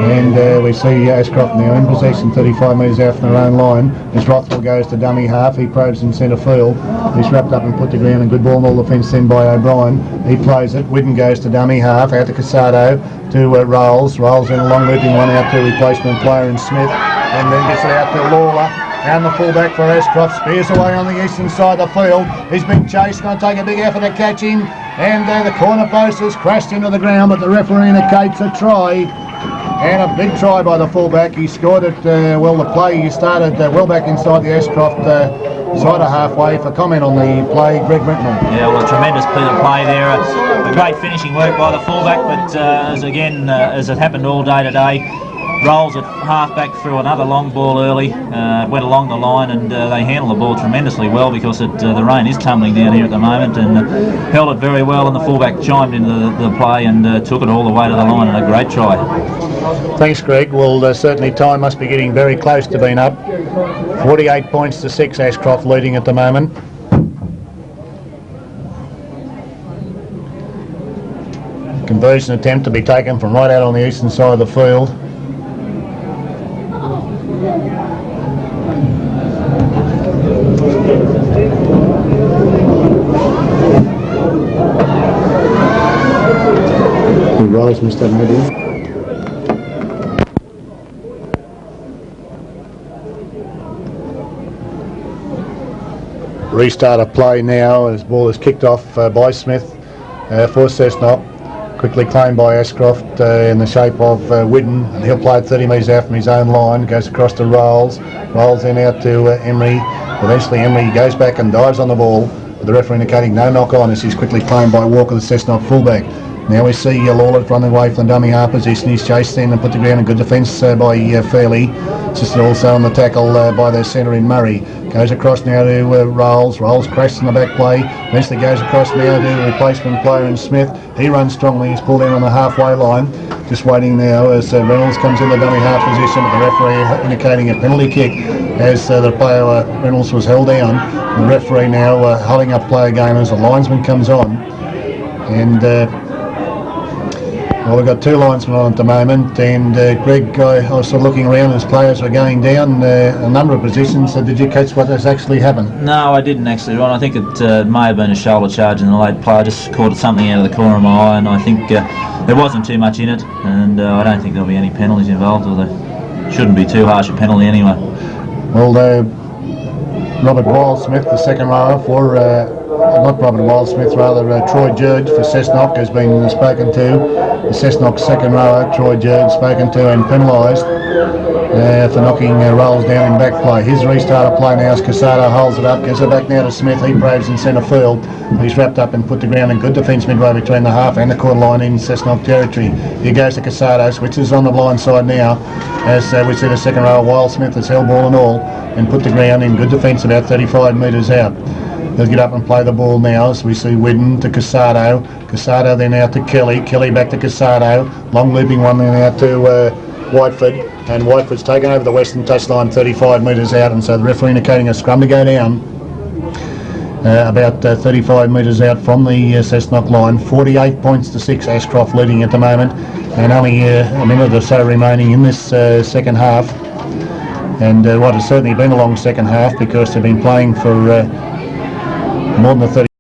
and we see Aschroft now in possession 35 metres out from their own line as Rothwell goes to dummy half. He probes in centre field. He's wrapped up and put to ground, and good ball in all defence then by O'Brien. He plays it. Whitten goes to dummy half, out to Casado, to Rolls. Rolls in a long looping one out to replacement player in Smith, and then gets it out to Lawler. And the fullback for Aschroft spears away on the eastern side of the field. He's been chased, going to take a big effort to catch him, and the corner post has crashed into the ground, but the referee indicates a try, and a big try by the fullback. He scored it, well, the play he started well back inside the Aschroft side of halfway. For comment on the play, Greg Brenton. Yeah, well, a tremendous bit of play there. A great finishing work by the fullback, but as it happened all day today, Rolls at half-back threw another long ball early, went along the line, and they handled the ball tremendously well, because the rain is tumbling down here at the moment, and held it very well, and the fullback chimed into the play and took it all the way to the line, and a great try. Thanks, Greg. Well, certainly time must be getting very close to being up. 48 points to 6, Aschroft leading at the moment. Conversion attempt to be taken from right out on the eastern side of the field. Rise, Mr. Moody. Restart of play now as ball is kicked off by Smith for Cessnock. Quickly claimed by Aschroft in the shape of Whitten, and he'll play it 30 metres out from his own line, goes across to Rolls. Rolls then out to Emery. Eventually Emery goes back and dives on the ball, with the referee indicating no knock on as he's quickly claimed by Walker, the Cessnock fullback. Now we see Lawler running away from the dummy half position. He's chased in and put to ground. A good defence by Fairley. Assisted also on the tackle by their centre in Murray. Goes across now to Rolls. Rolls crashes in the back play. Eventually goes across now to replacement player in Smith. He runs strongly. He's pulled in on the halfway line. Just waiting now as Reynolds comes in the dummy half position, with the referee indicating a penalty kick as the player Reynolds was held down. The referee now holding up play again as the linesman comes on. And well, we've got two linesmen on at the moment, and Greg, I was sort of looking around as players were going down a number of positions. So did you catch what has actually happened? No, I didn't actually, Ron. I think it may have been a shoulder charge in the late play. I just caught something out of the corner of my eye, and I think there wasn't too much in it, and I don't think there'll be any penalties involved, or there shouldn't be too harsh a penalty anyway. Well, Robert Wildsmith, the second rower for, not Robert Wildsmith, rather Troy Judge for Cessnock has been spoken to. The Cessnock second rower, Troy Judge, spoken to and penalised for knocking Rolls down in back play. His restart of play now as Casado holds it up, gives it back now to Smith. He probes in centre field. He's wrapped up and put to ground in good defence midway between the half and the quarter line in Cessnock territory. Here goes to Casado, switches on the blind side now as we see the second rower, Wildsmith, has held ball and all and put to ground in good defence about 35 metres out. He'll get up and play the ball now as we see Widden to Casado. Casado then out to Kelly. Kelly back to Casado. Long looping one then out to Whiteford. And Whiteford's taken over the western touchline 35 metres out, and so the referee indicating a scrum to go down about 35 metres out from the Cessnock line. 48 points to 6, Aschroft leading at the moment, and only a minute or so remaining in this second half. And what has certainly been a long second half, because they've been playing for more than the 30